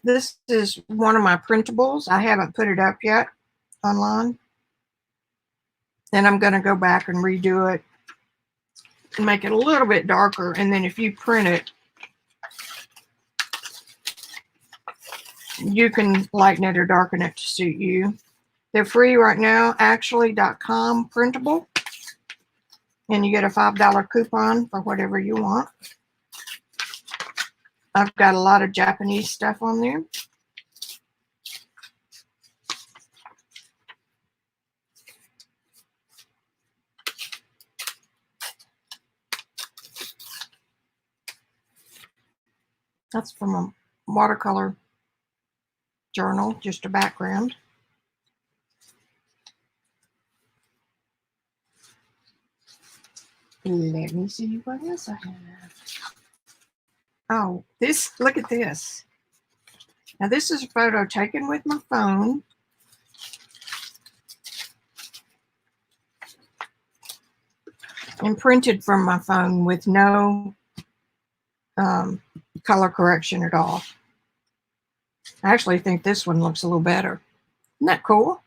This is one of my printables. I haven't put it up yet online. Then I'm going to go back and redo it and make it a little bit darker. And then if you print it, you can lighten it or darken it to suit you. They're free right now, Axully.com printable. And you get a $5 coupon for whatever you want. I've got a lot of Japanese stuff on there. That's from a watercolor journal, just a background. Let me see what else I have. Oh, look at this. Now this is a photo taken with my phone. And printed from my phone with no color correction at all. I actually think this one looks a little better. Isn't that cool?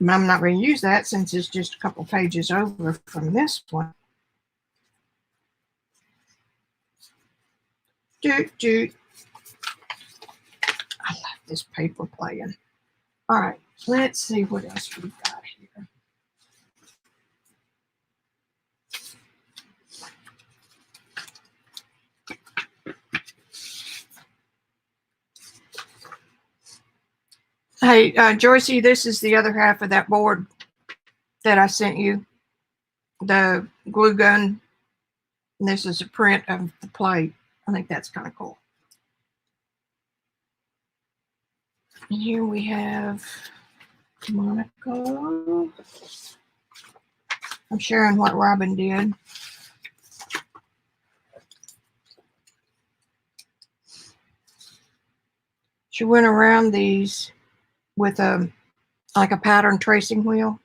I'm not going to use that since it's just a couple pages over from this one. Doot, doot. I love this paper playing. All right, let's see what else we've got here. Hey, Joycey, this is the other half of that board that I sent you. The glue gun. And this is a print of the plate. I think that's kind of cool. And here we have Monaco. I'm sharing what Robyn did. She went around these with like a pattern tracing wheel.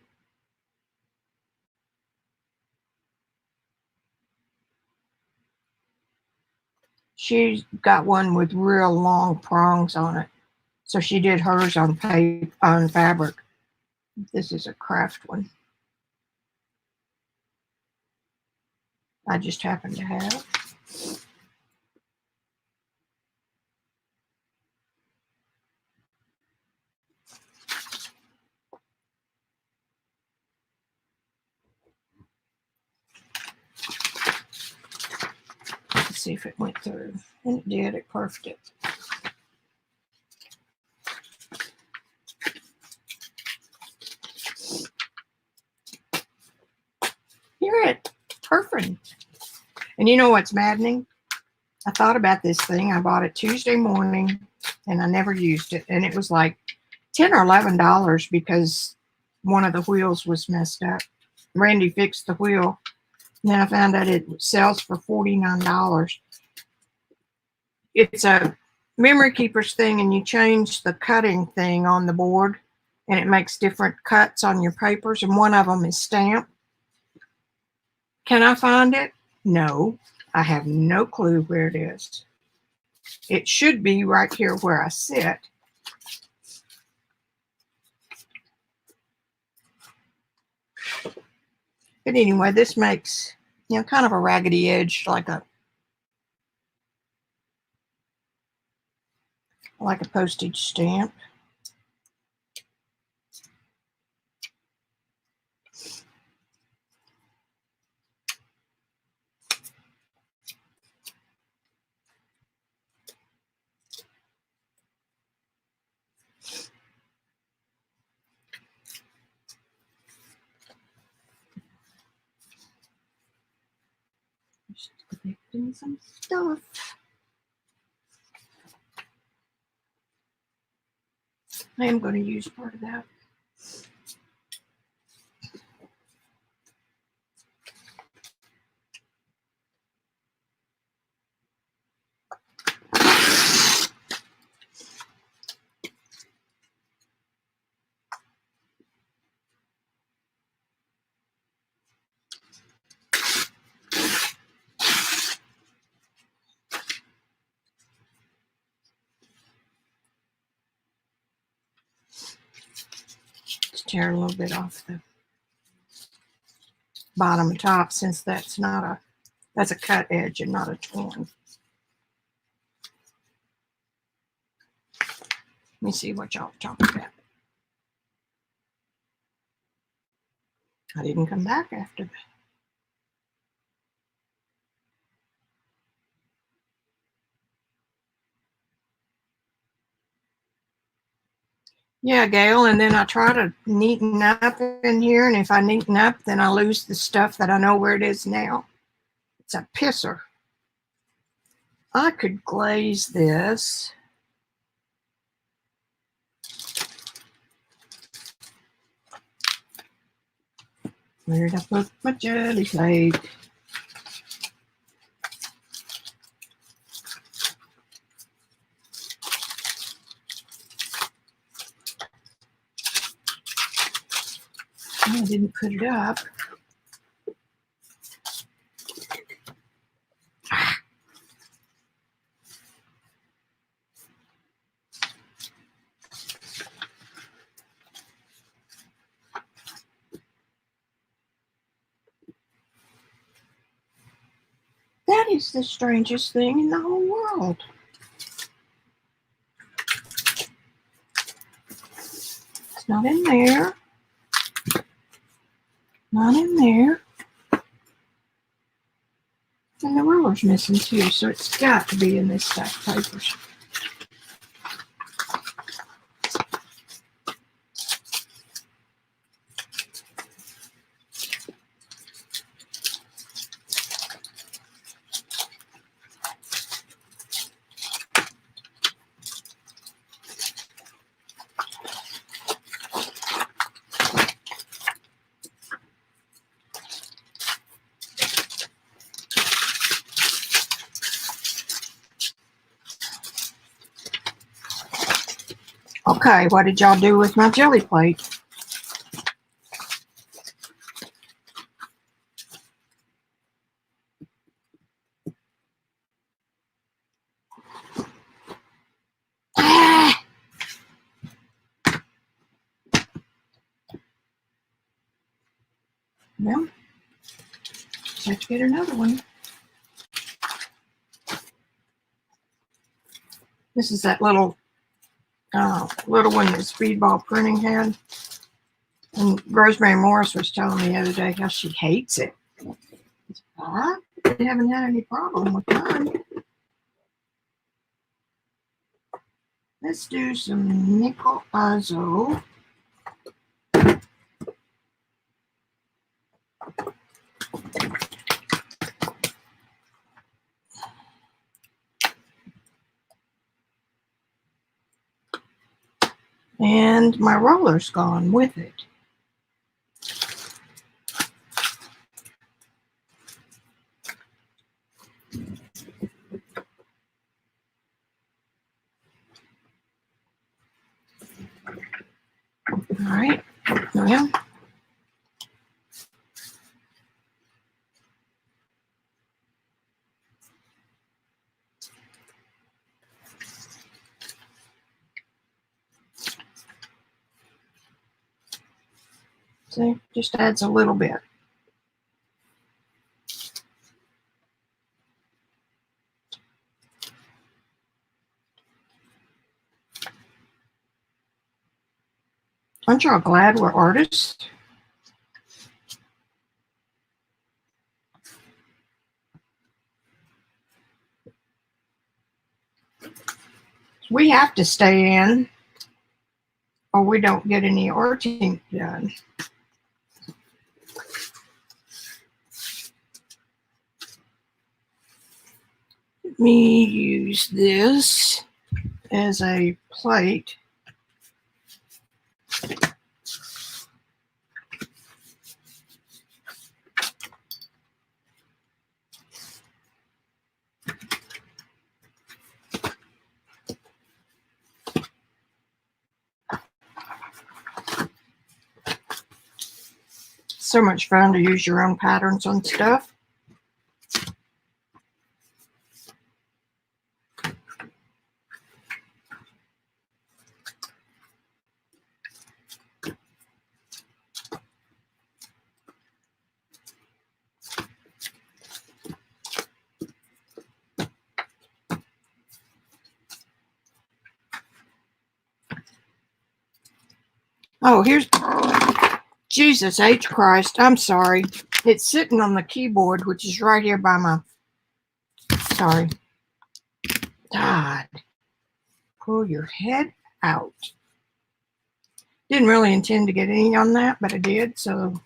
She's got one with real long prongs on it. So she did hers on paper, on fabric. This is a craft one. I just happen to have. Let's see if it went through. And it did, it perfed it. Hear it, perfect. And you know what's maddening? I thought about this thing. I bought it Tuesday morning and I never used it. And it was like $10 or $11 because one of the wheels was messed up. Randy fixed the wheel. And then I found out it sells for $49. It's a memory keepers thing, and you change the cutting thing on the board, and it makes different cuts on your papers, and one of them is stamped. Can I find it? No, I have no clue where it is. It should be right here where I sit. But anyway, this makes, you know, kind of a raggedy edge, like a postage stamp. Just connecting some stuff. I am going to use part of that. tear a little bit off the bottom and top, since that's a cut edge and not a torn. Let me see what y'all talk about. I didn't come back after that. Yeah, Gail, and then I try to neaten up in here, and if I neaten up, then I lose the stuff that I know where it is now. It's a pisser. I could glaze this. Where'd I put my jelly plate? I didn't put it up. That is the strangest thing in the whole world. It's not in there. Not in there. And the ruler's missing too, so it's got to be in this stack of papers. Okay, what did y'all do with my jelly plate? Ah! Well, just have to get another one. This is that little one that Speedball Printing had. And Rosemary Morris was telling me the other day how she hates it. I haven't had any problem with mine. Let's do some nickel azo. And my roller's gone with it. All right, well, see, just adds a little bit. Aren't y'all glad we're artists? We have to stay in, or we don't get any arting done. Let me use this as a plate. So much fun to use your own patterns on stuff. Oh, here's Jesus H. Christ. I'm sorry. It's sitting on the keyboard, which is right here by my, sorry. God, pull your head out. Didn't really intend to get any on that, but I did. So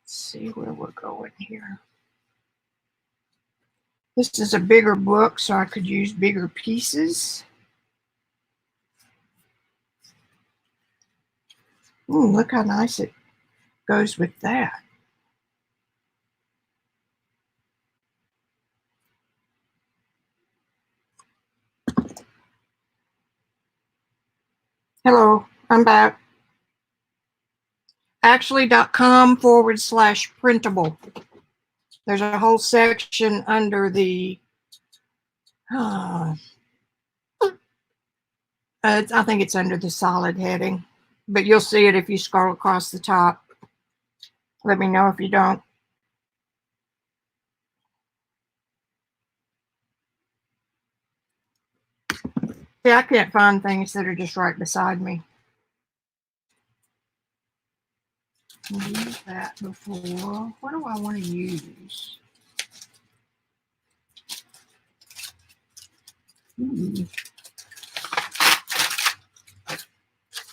let's see where we're going here. This is a bigger book, so I could use bigger pieces. Ooh, look how nice it goes with that. Hello, I'm back. Axully.com/printable. There's a whole section under the, I think it's under the solid heading, but you'll see it if you scroll across the top. Let me know if you don't. Yeah, I can't find things that are just right beside me. I've used that before. What do I want to use?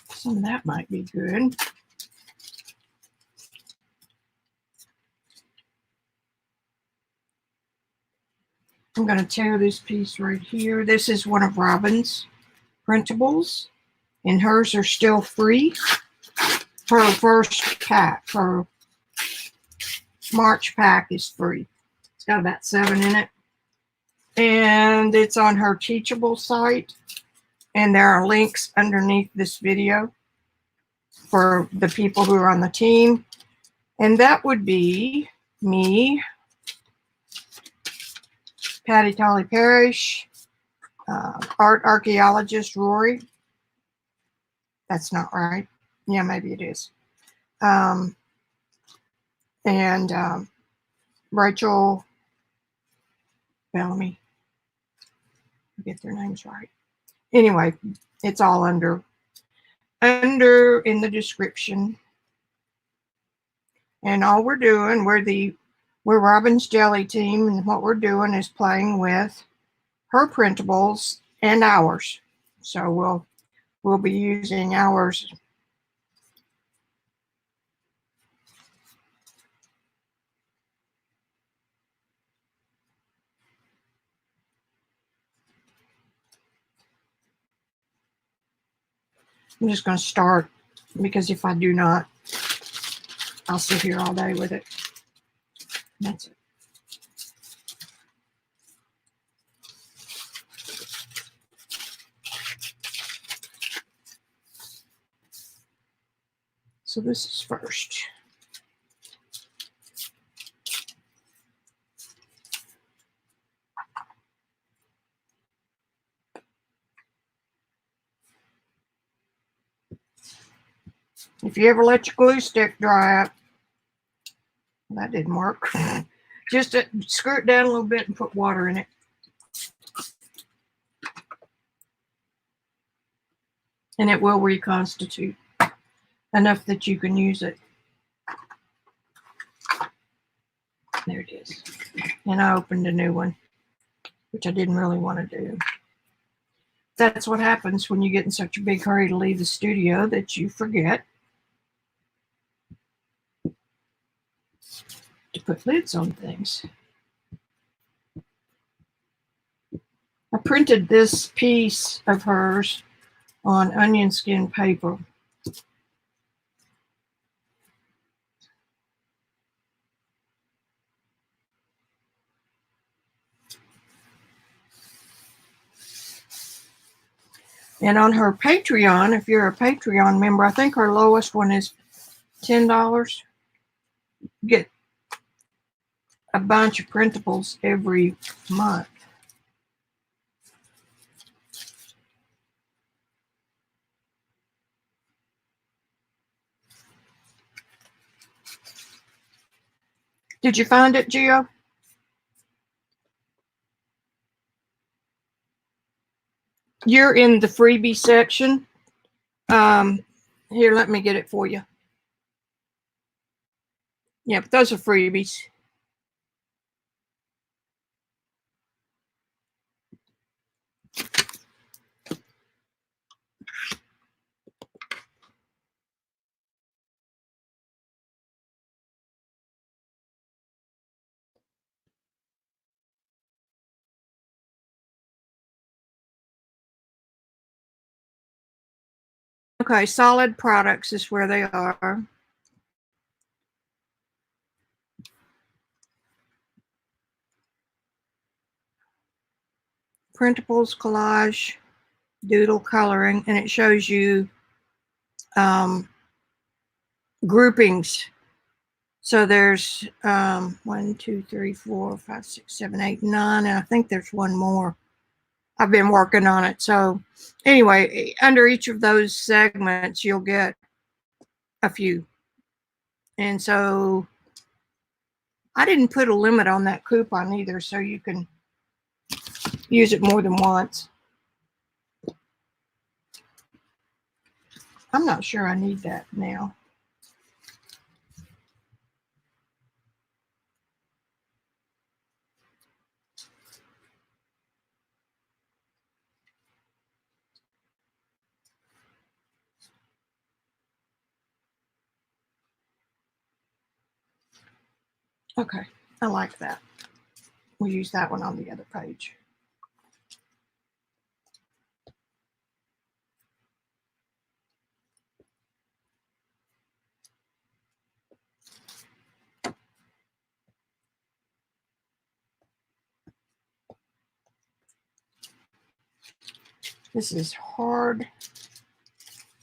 Some of that might be good. I'm going to tear this piece right here. This is one of Robyn's printables, and hers are still free. Her first pack, her March pack, is free. It's got about 7 in it. And it's on her Teachable site. And there are links underneath this video for the people who are on the team. And that would be me, Patti, Tolley, Parrish, Archaeologist Rory. That's not right. Yeah, maybe it is. Rachel, Bellamy. Get their names right. Anyway, it's all under in the description. And all we're doing, we're Robyn's Jelly team, and what we're doing is playing with her printables and ours. So we'll be using ours. I'm just going to start, because if I do not, I'll sit here all day with it. That's it. So this is first. If you ever let your glue stick dry up, that didn't work. Just screw it down a little bit and put water in it. And it will reconstitute enough that you can use it. There it is. And I opened a new one, which I didn't really want to do. That's what happens when you get in such a big hurry to leave the studio that you forget to put lids on things. I printed this piece of hers on onion skin paper. And on her Patreon, if you're a Patreon member, I think her lowest one is $10. Get a bunch of printables every month. Did you find it, Gio? You're in the freebie section. Here, let me get it for you. Yep, those are freebies. Okay, solid products is where they are. Printables, collage, doodle coloring, and it shows you groupings. So there's 1, 2, 3, 4, 5, 6, 7, 8, 9, and I think there's one more. I've been working on it. So anyway, under each of those segments, you'll get a few. And so I didn't put a limit on that coupon either, so you can use it more than once. I'm not sure I need that now. Okay, I like that. We'll use that one on the other page. This is hard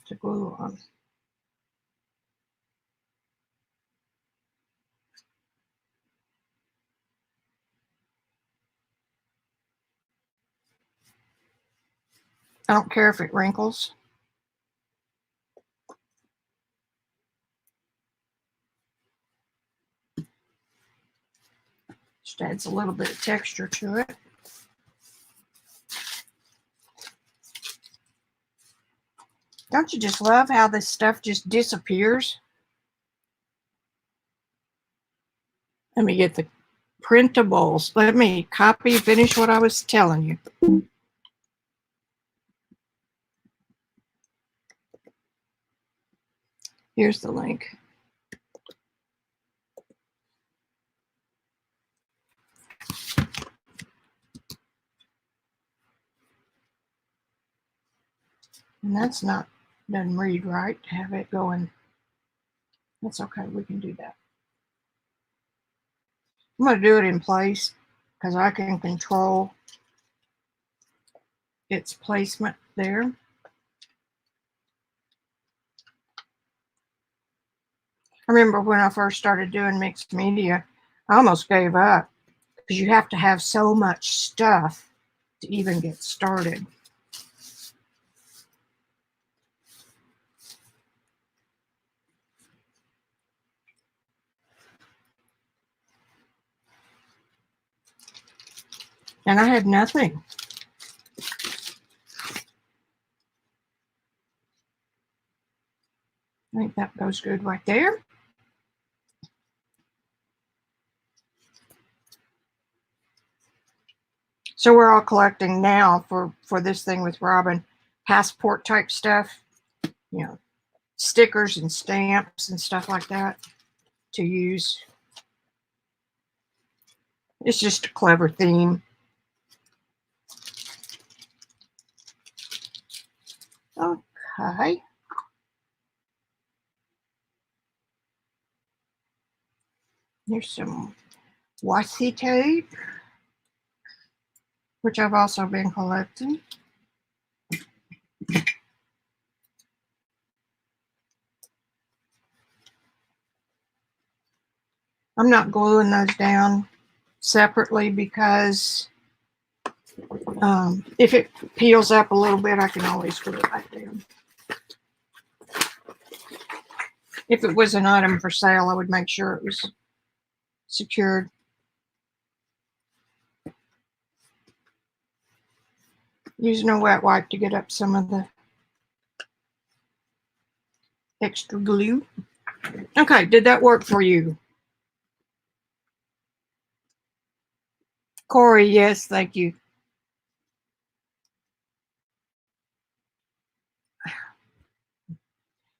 to glue on. I don't care if it wrinkles. Just adds a little bit of texture to it. Don't you just love how this stuff just disappears? Let me get the printables. Let me finish what I was telling you. Here's the link. And that's not, doesn't read right to have it going. That's okay, we can do that. I'm going to do it in place because I can control its placement there. I remember when I first started doing mixed media, I almost gave up because you have to have so much stuff to even get started. And I had nothing. I think that goes good right there. So we're all collecting now for this thing with Robyn, passport type stuff, you know, stickers and stamps and stuff like that to use. It's just a clever theme. Okay. Here's some washi tape, which I've also been collecting. I'm not gluing those down separately because if it peels up a little bit, I can always glue it back down. If it was an item for sale, I would make sure it was secured. Using a wet wipe to get up some of the extra glue. Okay, did that work for you? Kory, yes, thank you.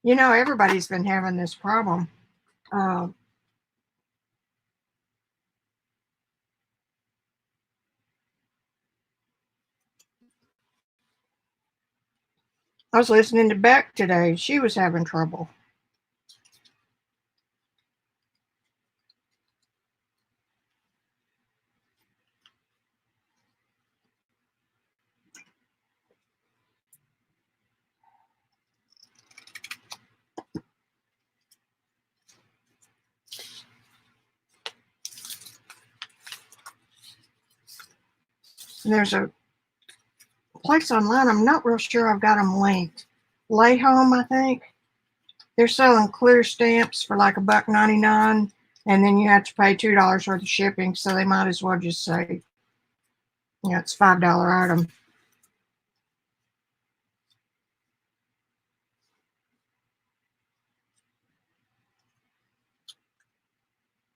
You know, everybody's been having this problem. I was listening to Beck today. She was having trouble. And there's a place online, I'm not real sure I've got them linked. Lay Home, I think. They're selling clear stamps for like $1.99, and then you have to pay $2 worth of shipping, so they might as well just say, you know, it's a $5 item.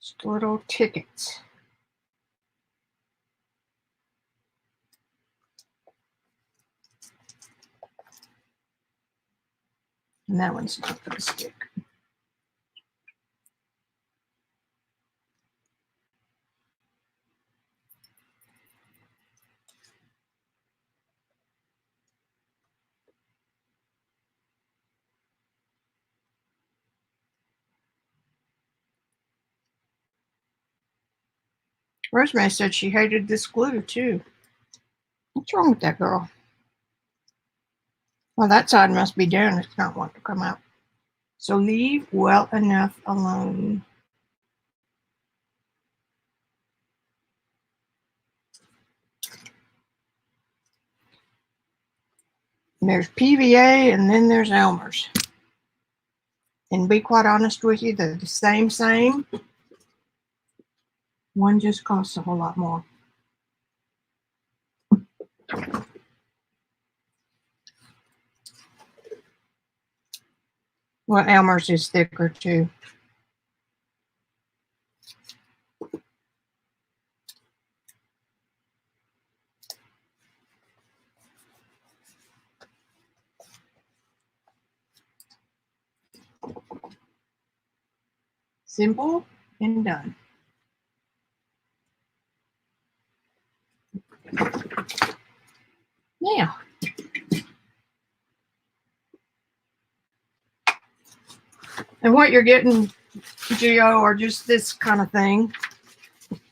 Just little tickets. And that one's not going to stick. Rosemary said she hated this glue too. What's wrong with that girl? Well, that side must be down. It's not wanting to come out. So leave well enough alone. And there's PVA, and then there's Elmer's. And be quite honest with you, they're the same. One just costs a whole lot more. Well, Elmer's is thicker too. Simple and done. Now, and what you're getting, Geo, are just this kind of thing.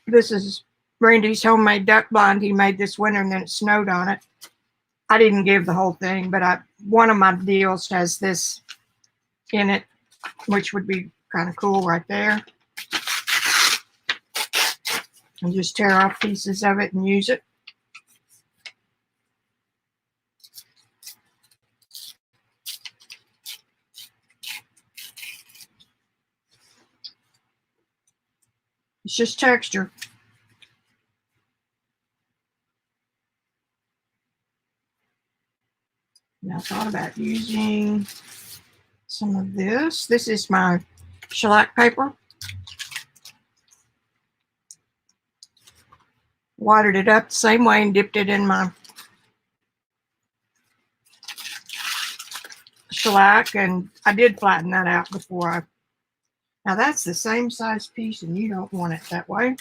This is Randy's homemade duck blind he made this winter, and then it snowed on it. I didn't give the whole thing, but one of my deals has this in it, which would be kind of cool right there. And just tear off pieces of it and use it. It's just texture. And I thought about using some of this. This is my shellac paper. Watered it up the same way and dipped it in my shellac, and I did flatten that out before I. Now that's the same size piece, and you don't want it that way.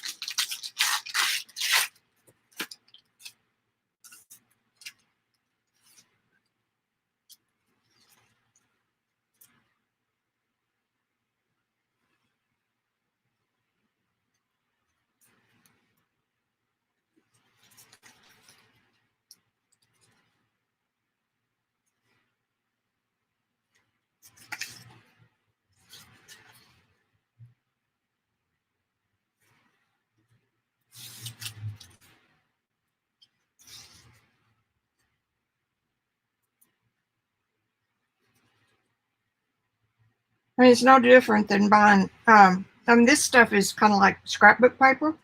I mean, it's no different than buying, I mean, this stuff is kind of like scrapbook paper,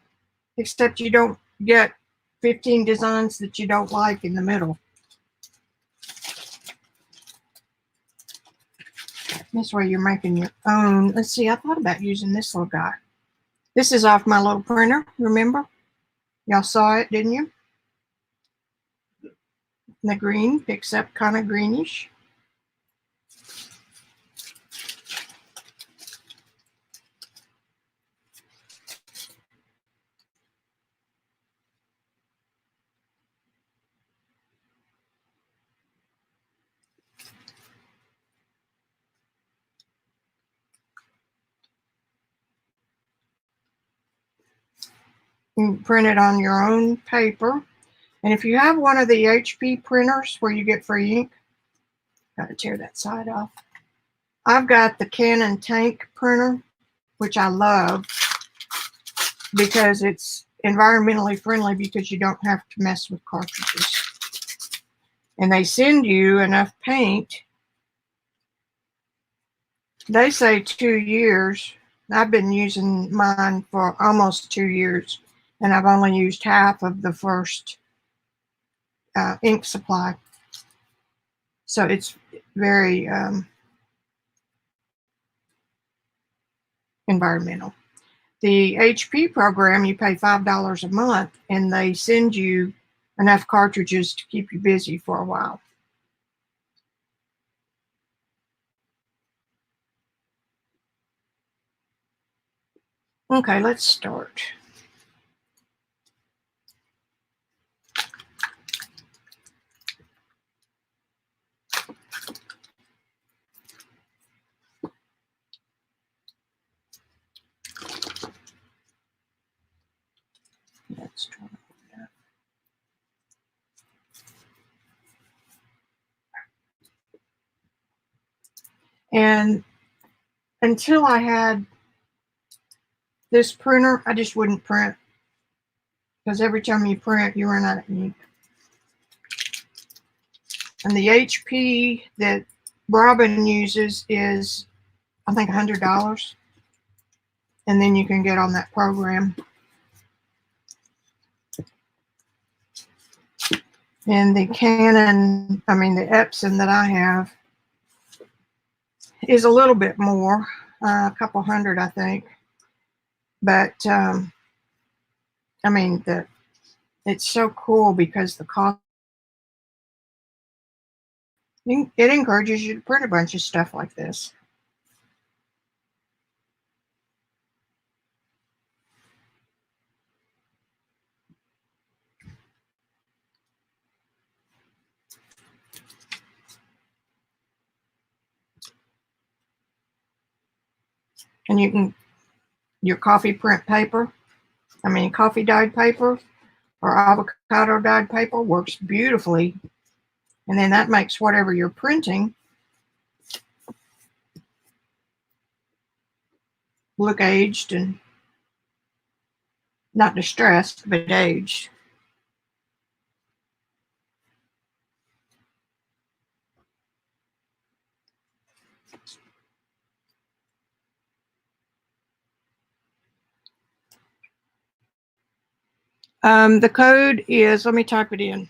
except you don't get 15 designs that you don't like in the middle. This way you're making your own. Let's see, I thought about using this little guy. This is off my little printer, remember? Y'all saw it, didn't you? The green picks up kind of greenish. You can print it on your own paper. And if you have one of the HP printers where you get free ink, got to tear that side off. I've got the Canon tank printer, which I love because it's environmentally friendly because you don't have to mess with cartridges. And they send you enough paint. They say 2 years. I've been using mine for almost 2 years, and I've only used half of the first ink supply. So it's very environmental. The HP program, you pay $5 a month, and they send you enough cartridges to keep you busy for a while. Okay, let's start. Let's try that. And until I had this printer, I just wouldn't print because every time you print, you run out of ink. And the HP that Robyn uses is, I think, $100. And then you can get on that program. And the Canon, the Epson that I have is a little bit more, a couple hundred, I think. But, it's so cool because the cost, it encourages you to print a bunch of stuff like this. And you can, your coffee print paper, coffee dyed paper or avocado dyed paper works beautifully. And then that makes whatever you're printing look aged and not distressed, but aged. The code is, let me type it in.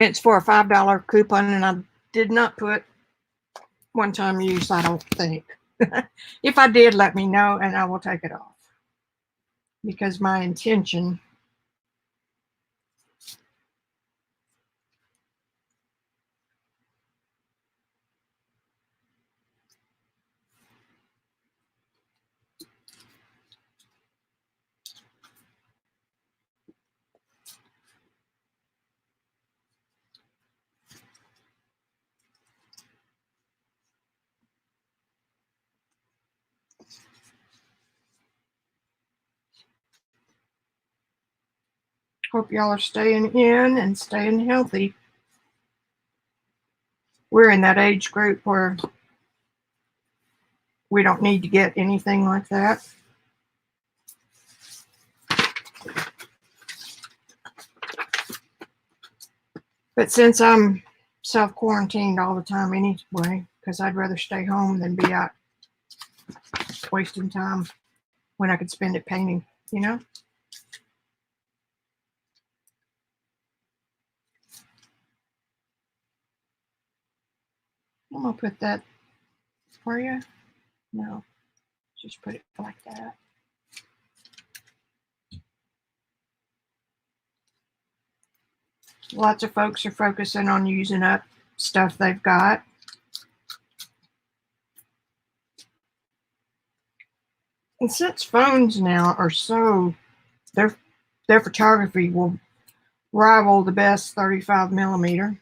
It's for a $5 coupon, and I did not put one-time use, I don't think. If I did, let me know, and I will take it off. Because my intention hope y'all are staying in and staying healthy. We're in that age group where we don't need to get anything like that. But since I'm self-quarantined all the time anyway, because I'd rather stay home than be out wasting time when I could spend it painting, you know? I'm gonna put that for you. No, just put it like that. Lots of folks are focusing on using up stuff they've got. And since phones now are so, their photography will rival the best 35mm.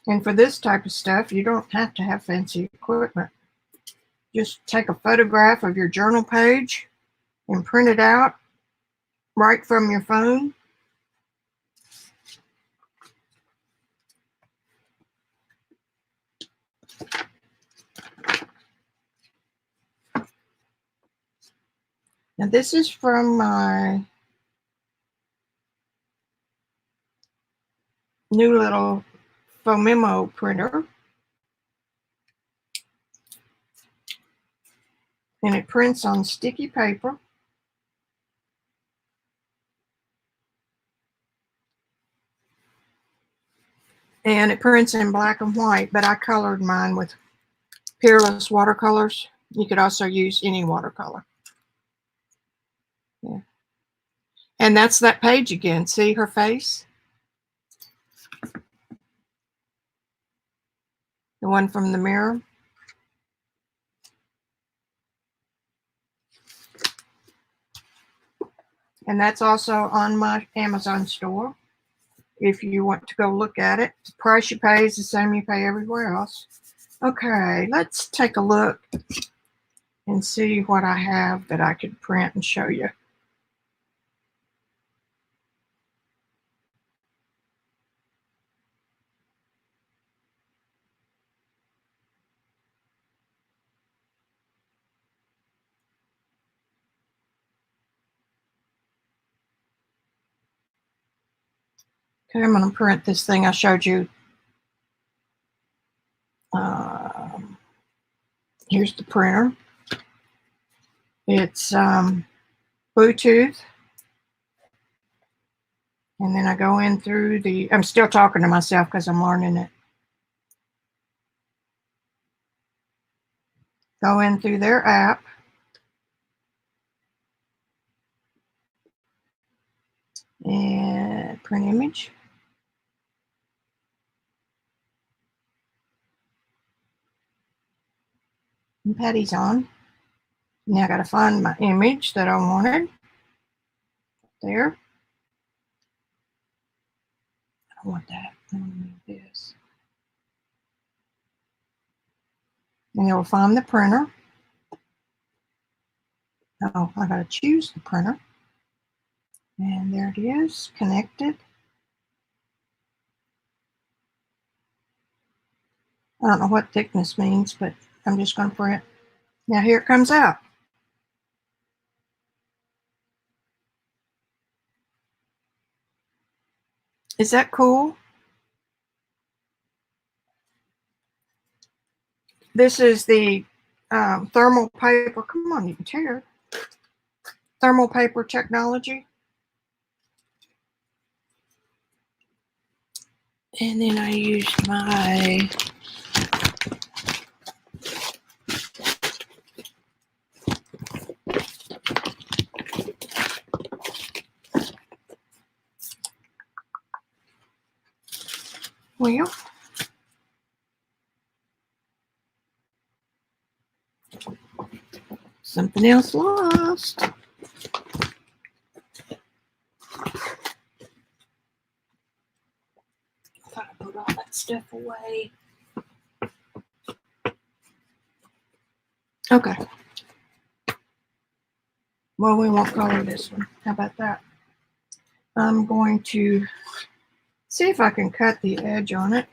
And for this type of stuff, you don't have to have fancy equipment. Just take a photograph of your journal page and print it out right from your phone. Now this is from my new little Fomemo printer. And it prints on sticky paper. And it prints in black and white, but I colored mine with Peerless watercolors. You could also use any watercolor. Yeah. And that's that page again. See her face? The one from the mirror. And that's also on my Amazon store. If you want to go look at it, the price you pay is the same you pay everywhere else. Okay, let's take a look and see what I have that I could print and show you. Okay, I'm going to print this thing I showed you. Here's the printer. It's Bluetooth. And then I go in through the, I'm still talking to myself because I'm learning it. Go in through their app. And print image. And Patti's on. Now I got to find my image that I wanted. There. I want that. I want this. And you'll find the printer. Oh, I got to choose the printer. And there it is, connected. I don't know what thickness means, but I'm just going to print. Now here it comes out. Is that cool? This is the thermal paper. Come on, you can tear it. Thermal paper technology. And then I used my well, something else lost. I thought I put all that stuff away. Okay. Well, we won't color this one. How about that? I'm going to see if I can cut the edge on it.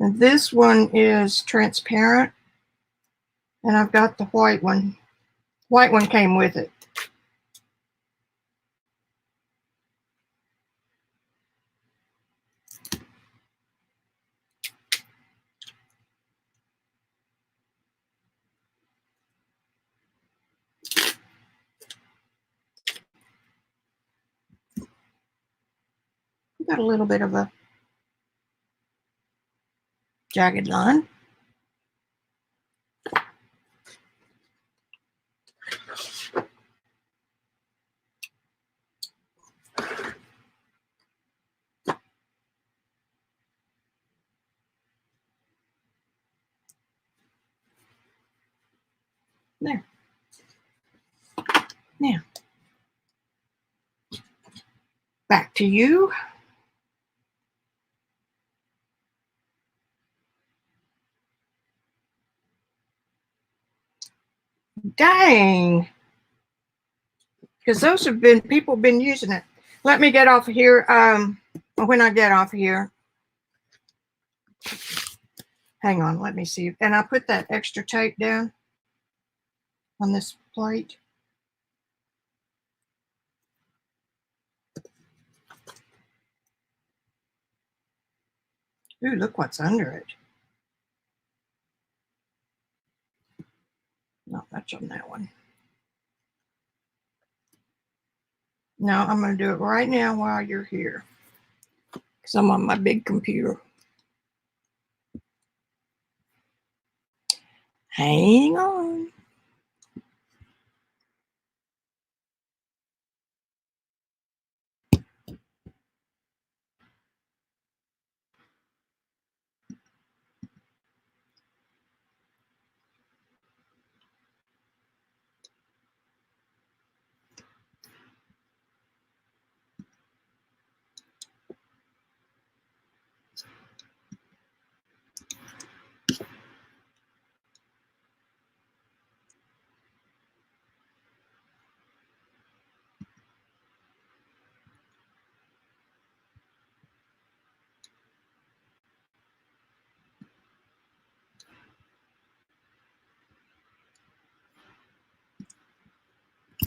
And this one is transparent, and I've got the white one. White one came with it. Got a little bit of a jagged line. There. Now, back to you. Dang. Because those have been, people have been using it. Let me get off of here. When I get off of here, hang on, let me see. And I put that extra tape down on this plate. Ooh, look what's under it. Not much on that one. No, I'm going to do it right now while you're here, because I'm on my big computer. Hang on.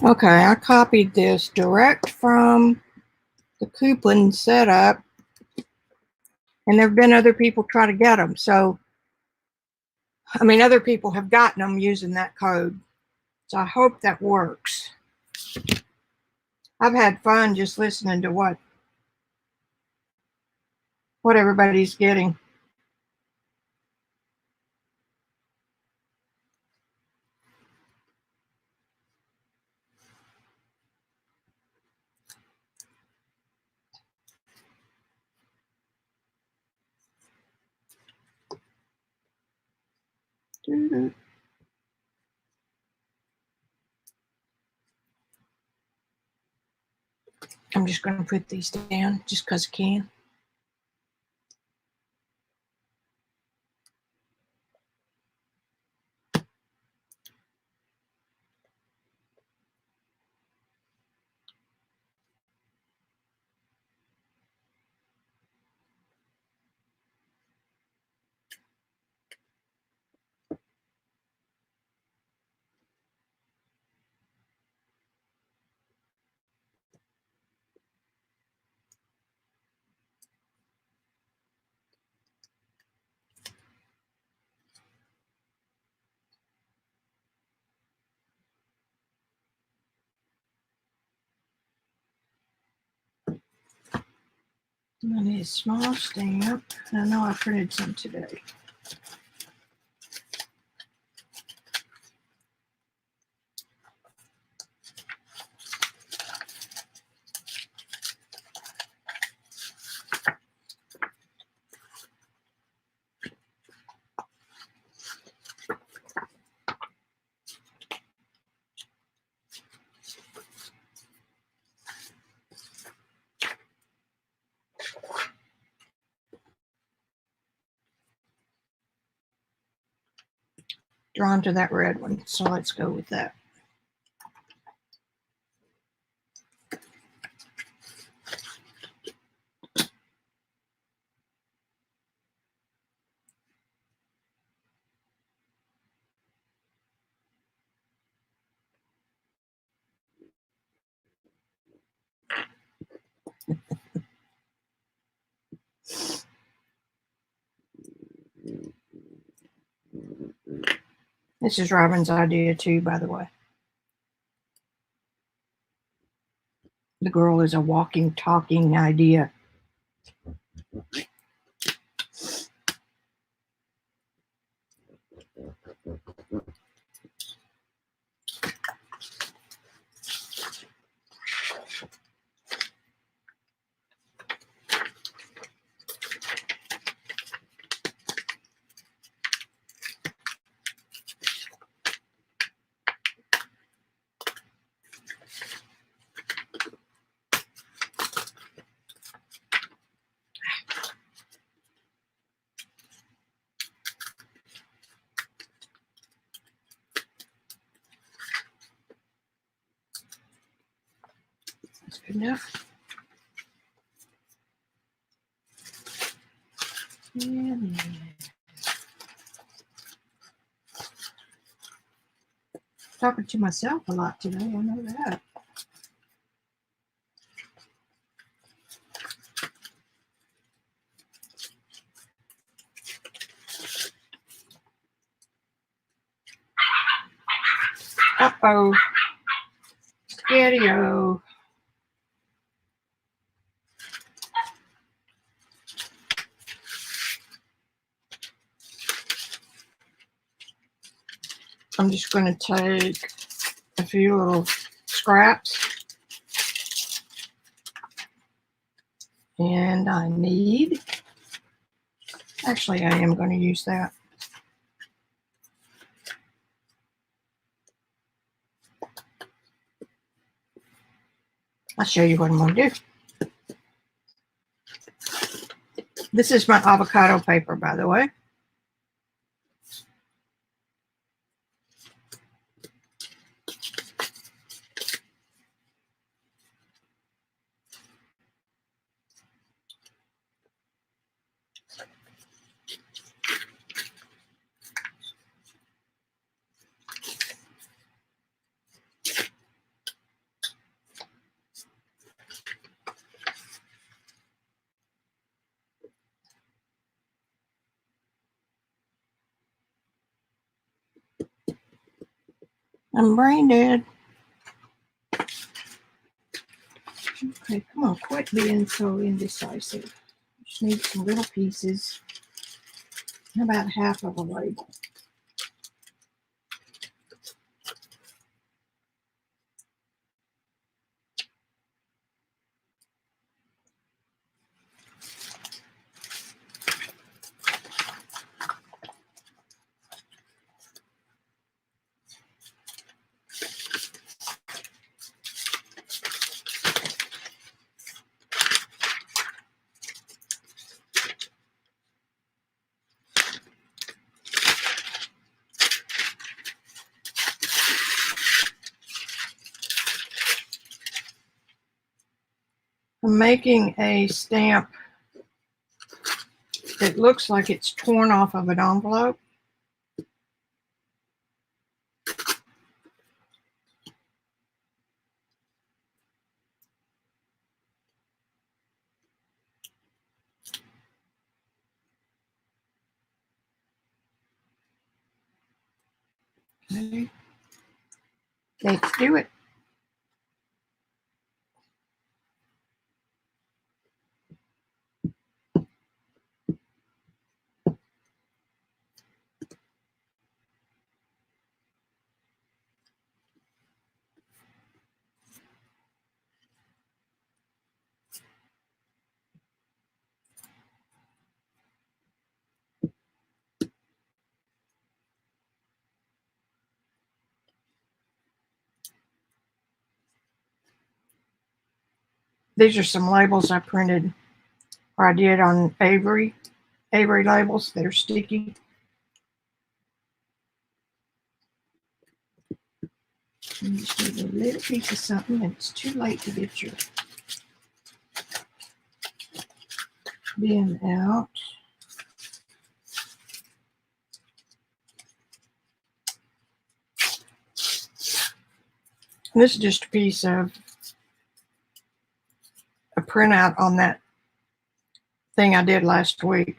Okay, I copied this direct from the coupon setup, and there have been other people try to get them. So, I mean, other people have gotten them using that code. So I hope that works. I've had fun just listening to what everybody's getting. I'm just going to put these down just because I can. I need a small stamp. I know I printed some today. Drawn to that red one, so let's go with that. This is Robyn's idea too, by the way. The girl is a walking, talking idea. That's good enough. And talking to myself a lot today, I know that. Uh-oh. Spaghetti-o. I'm just going to take a few little scraps. And I need, actually I am going to use that. I'll show you what I'm going to do. This is my avocado paper, by the way. I'm brain dead. Okay, come on, quit being so indecisive. Just need some little pieces. About half of a label. I'm making a stamp that looks like it's torn off of an envelope. Okay. Let's do it. These are some labels I printed, or I did on Avery labels that are sticky. You just need a little piece of something, and it's too late to get your bin out. This is just a piece of a printout on that thing I did last week.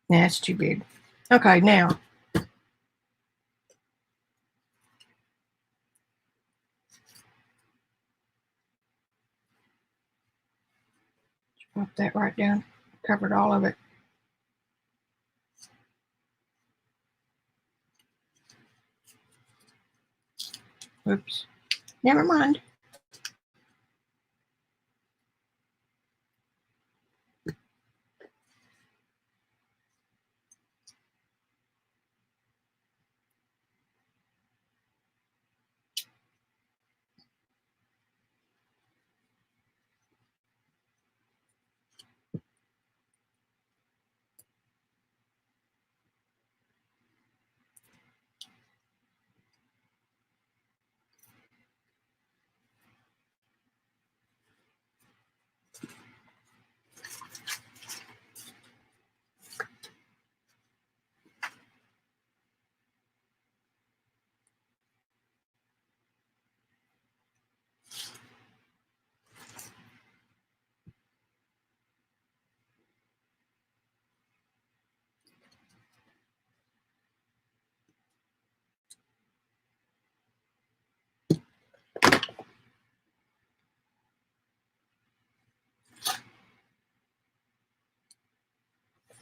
That's too big. Okay, now. Pop that right down. Covered all of it. Oops. Never mind.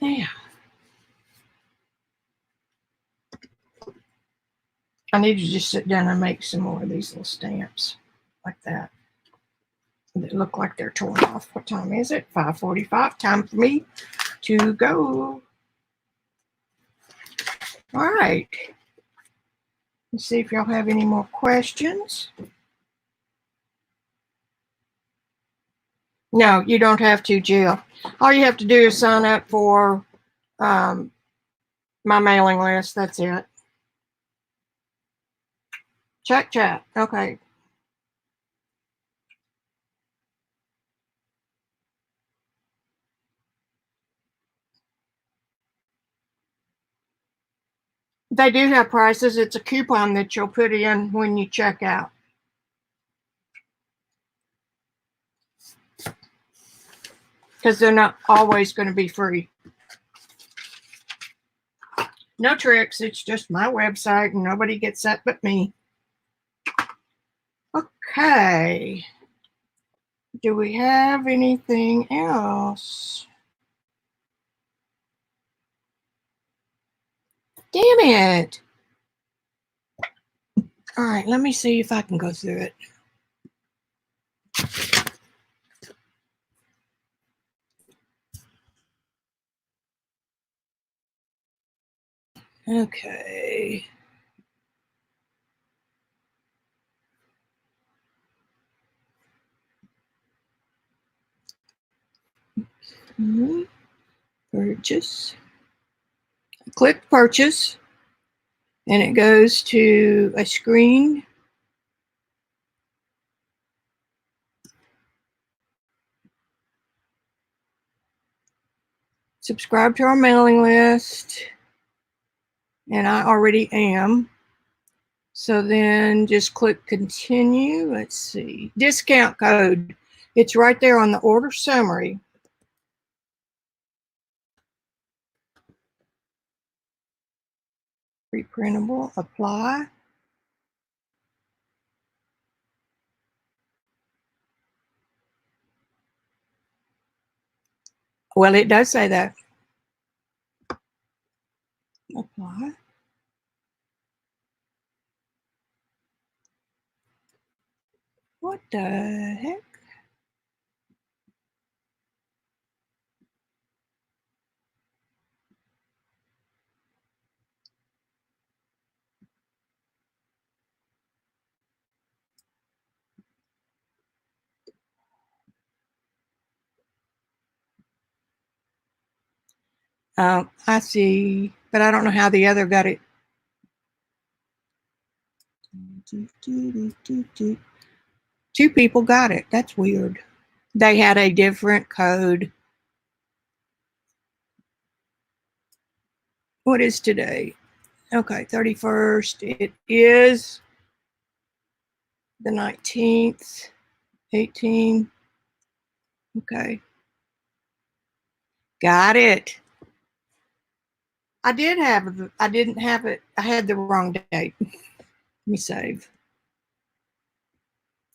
Yeah. I need to just sit down and make some more of these little stamps like that. They look like they're torn off. What time is it? 5:45. Time for me to go. All right. Let's see if y'all have any more questions. No, you don't have to, Jill. All you have to do is sign up for my mailing list. That's it. Chat. Okay. They do have prices. It's a coupon that you'll put in when you check out. Because they're not always going to be free. No tricks. It's just my website and nobody gets that but me. Okay. Do we have anything else? Damn it. All right, let me see if I can go through it. Okay. Purchase. Click purchase, and it goes to a screen. Subscribe to our mailing list, and I already am. So then just click continue. Let's see. Discount code. It's right there on the order summary. Reprintable. Apply. Well, it does say that. Apply. What the heck? I see, but I don't know how the other got it. Two people got it. That's weird. They had a different code. What is today? Okay, 31st. It is the 19th, 18. Okay. Got it. I didn't have it. I had the wrong date. Let me save.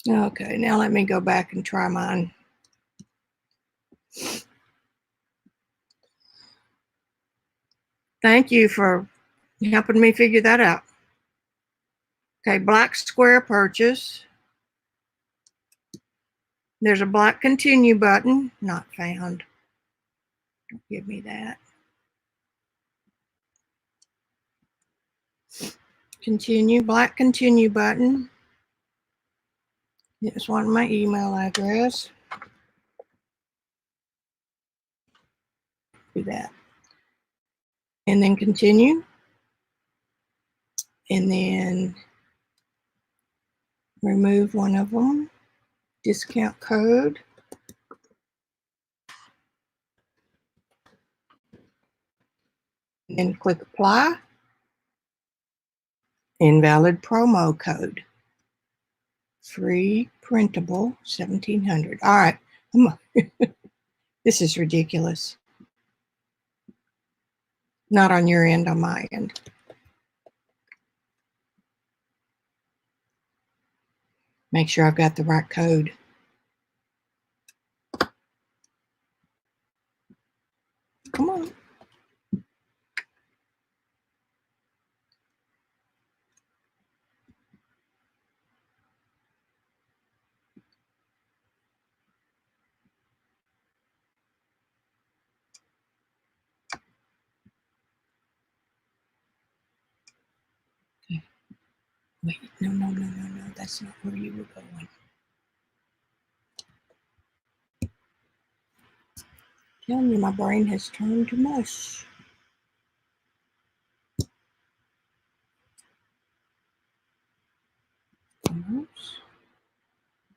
Okay, now let me go back and try mine. Thank you for helping me figure that out. Okay, black square purchase. There's a black continue button, not found. Don't give me that. Continue, black continue button. Just want my email address. Do that. And then continue. And then remove one of them. Discount code. And then click apply. Invalid promo code. Free printable 1700. All right. This is ridiculous. Not on your end, on my end. Make sure I've got the right code. Come on. Okay. Wait, no. That's not where you were going. Telling you, my brain has turned to mush.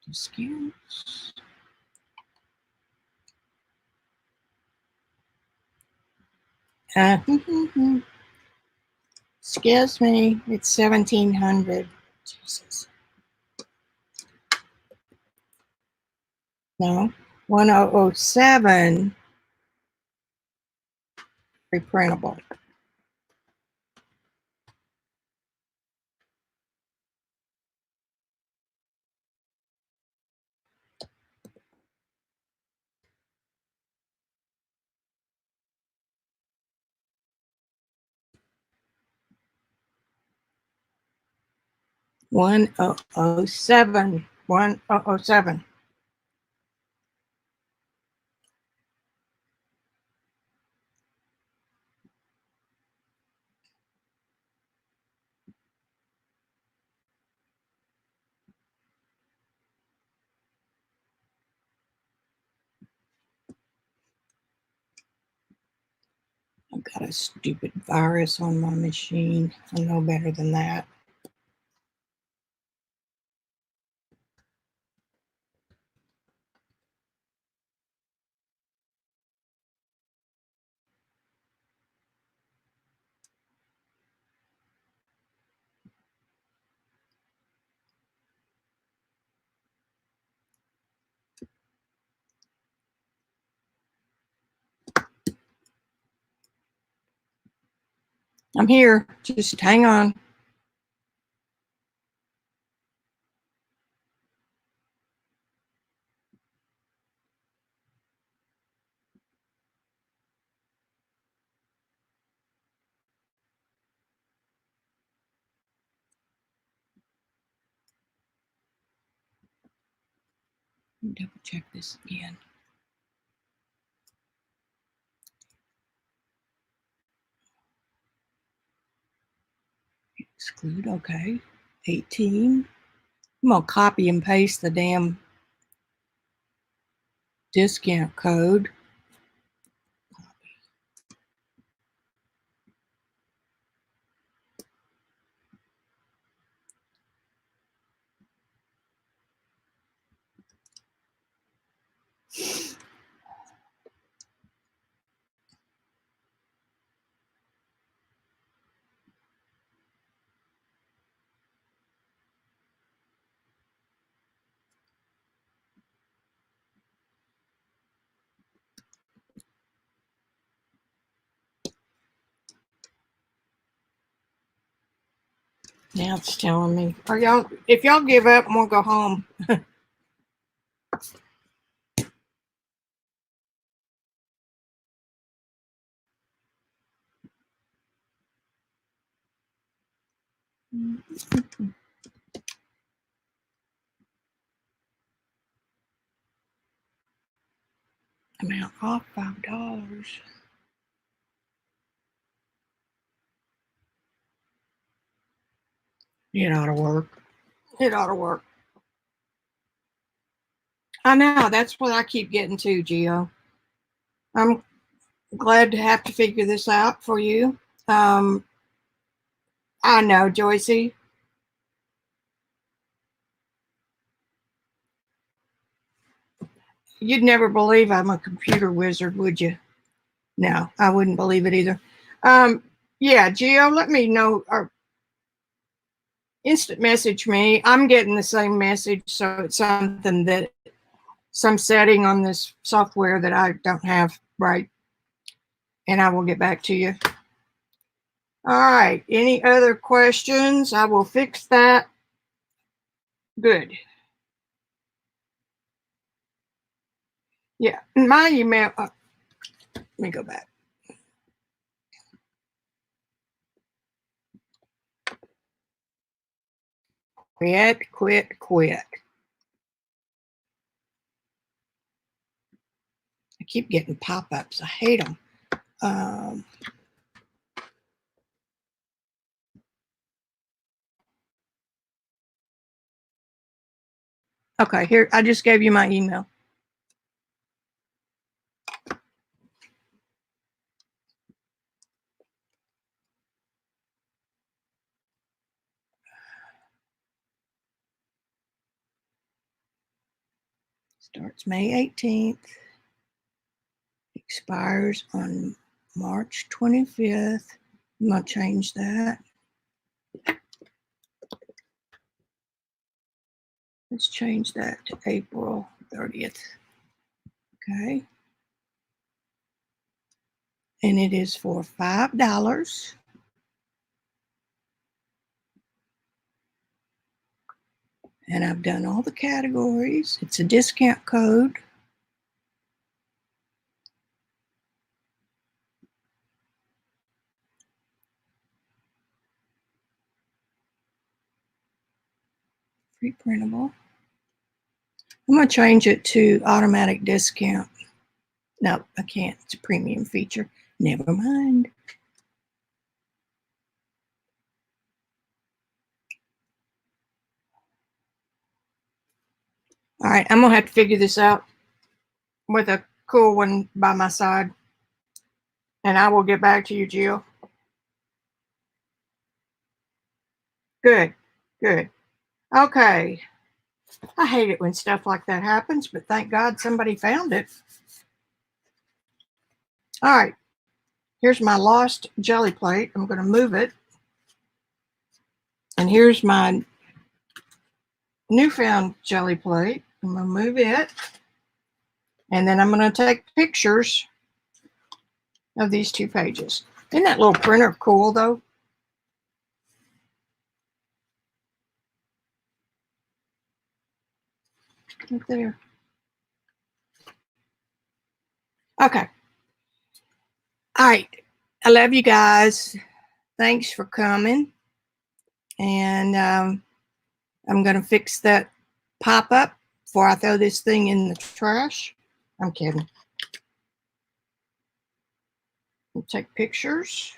Discounts. Excuse me, it's 1700. Jesus. No, 1007. Reprintable. One oh seven. 1007. I've got a stupid virus on my machine. I know better than that. I'm here. Just hang on. Double check this again. Exclude, okay. 18. I'm gonna copy and paste the damn discount code. Now it's telling me. Are y'all? If y'all give up, we'll go home. Amount off $5. It ought to work. It ought to work. I know. That's what I keep getting to, Gio. I'm glad to have to figure this out for you. I know, Joycey. You'd never believe I'm a computer wizard, would you? No, I wouldn't believe it either. Yeah, Gio, let me know or instant message me. I'm getting the same message, so it's something that some setting on this software that I don't have right, and I will get back to you. All right, any other questions? I will fix that. Good. Yeah, my email, let me go back. Quit. I keep getting pop-ups. I hate them. Okay, here, I just gave you my email. Starts May 18th. Expires on March 25th. I'm going to change that. Let's change that to April 30th. Okay. And it is for $5. And I've done all the categories. It's a discount code. Free printable. I'm going to change it to automatic discount. No, I can't. It's a premium feature. Never mind. All right, I'm going to have to figure this out with a cool one by my side. And I will get back to you, Jill. Good. Okay. I hate it when stuff like that happens, but thank God somebody found it. All right. Here's my lost jelly plate. I'm going to move it. And here's my newfound jelly plate. I'm going to move it. And then I'm going to take pictures of these two pages. Isn't that little printer cool, though? Right there. Okay. All right. I love you guys. Thanks for coming. And I'm going to fix that pop-up before I throw this thing in the trash. I'm kidding. We'll take pictures.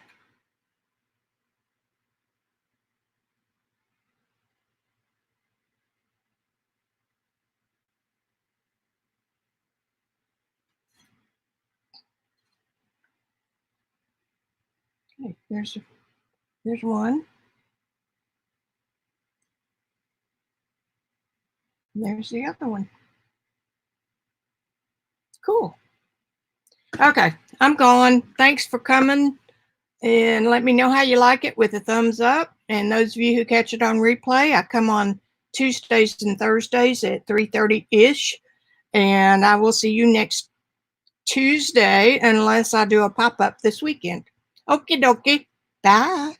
Okay, there's one. There's the other one. Cool. Okay, I'm gone. Thanks for coming. And let me know how you like it with a thumbs up. And those of you who catch it on replay, I come on Tuesdays and Thursdays at 3:30-ish. And I will see you next Tuesday unless I do a pop-up this weekend. Okie dokie. Bye.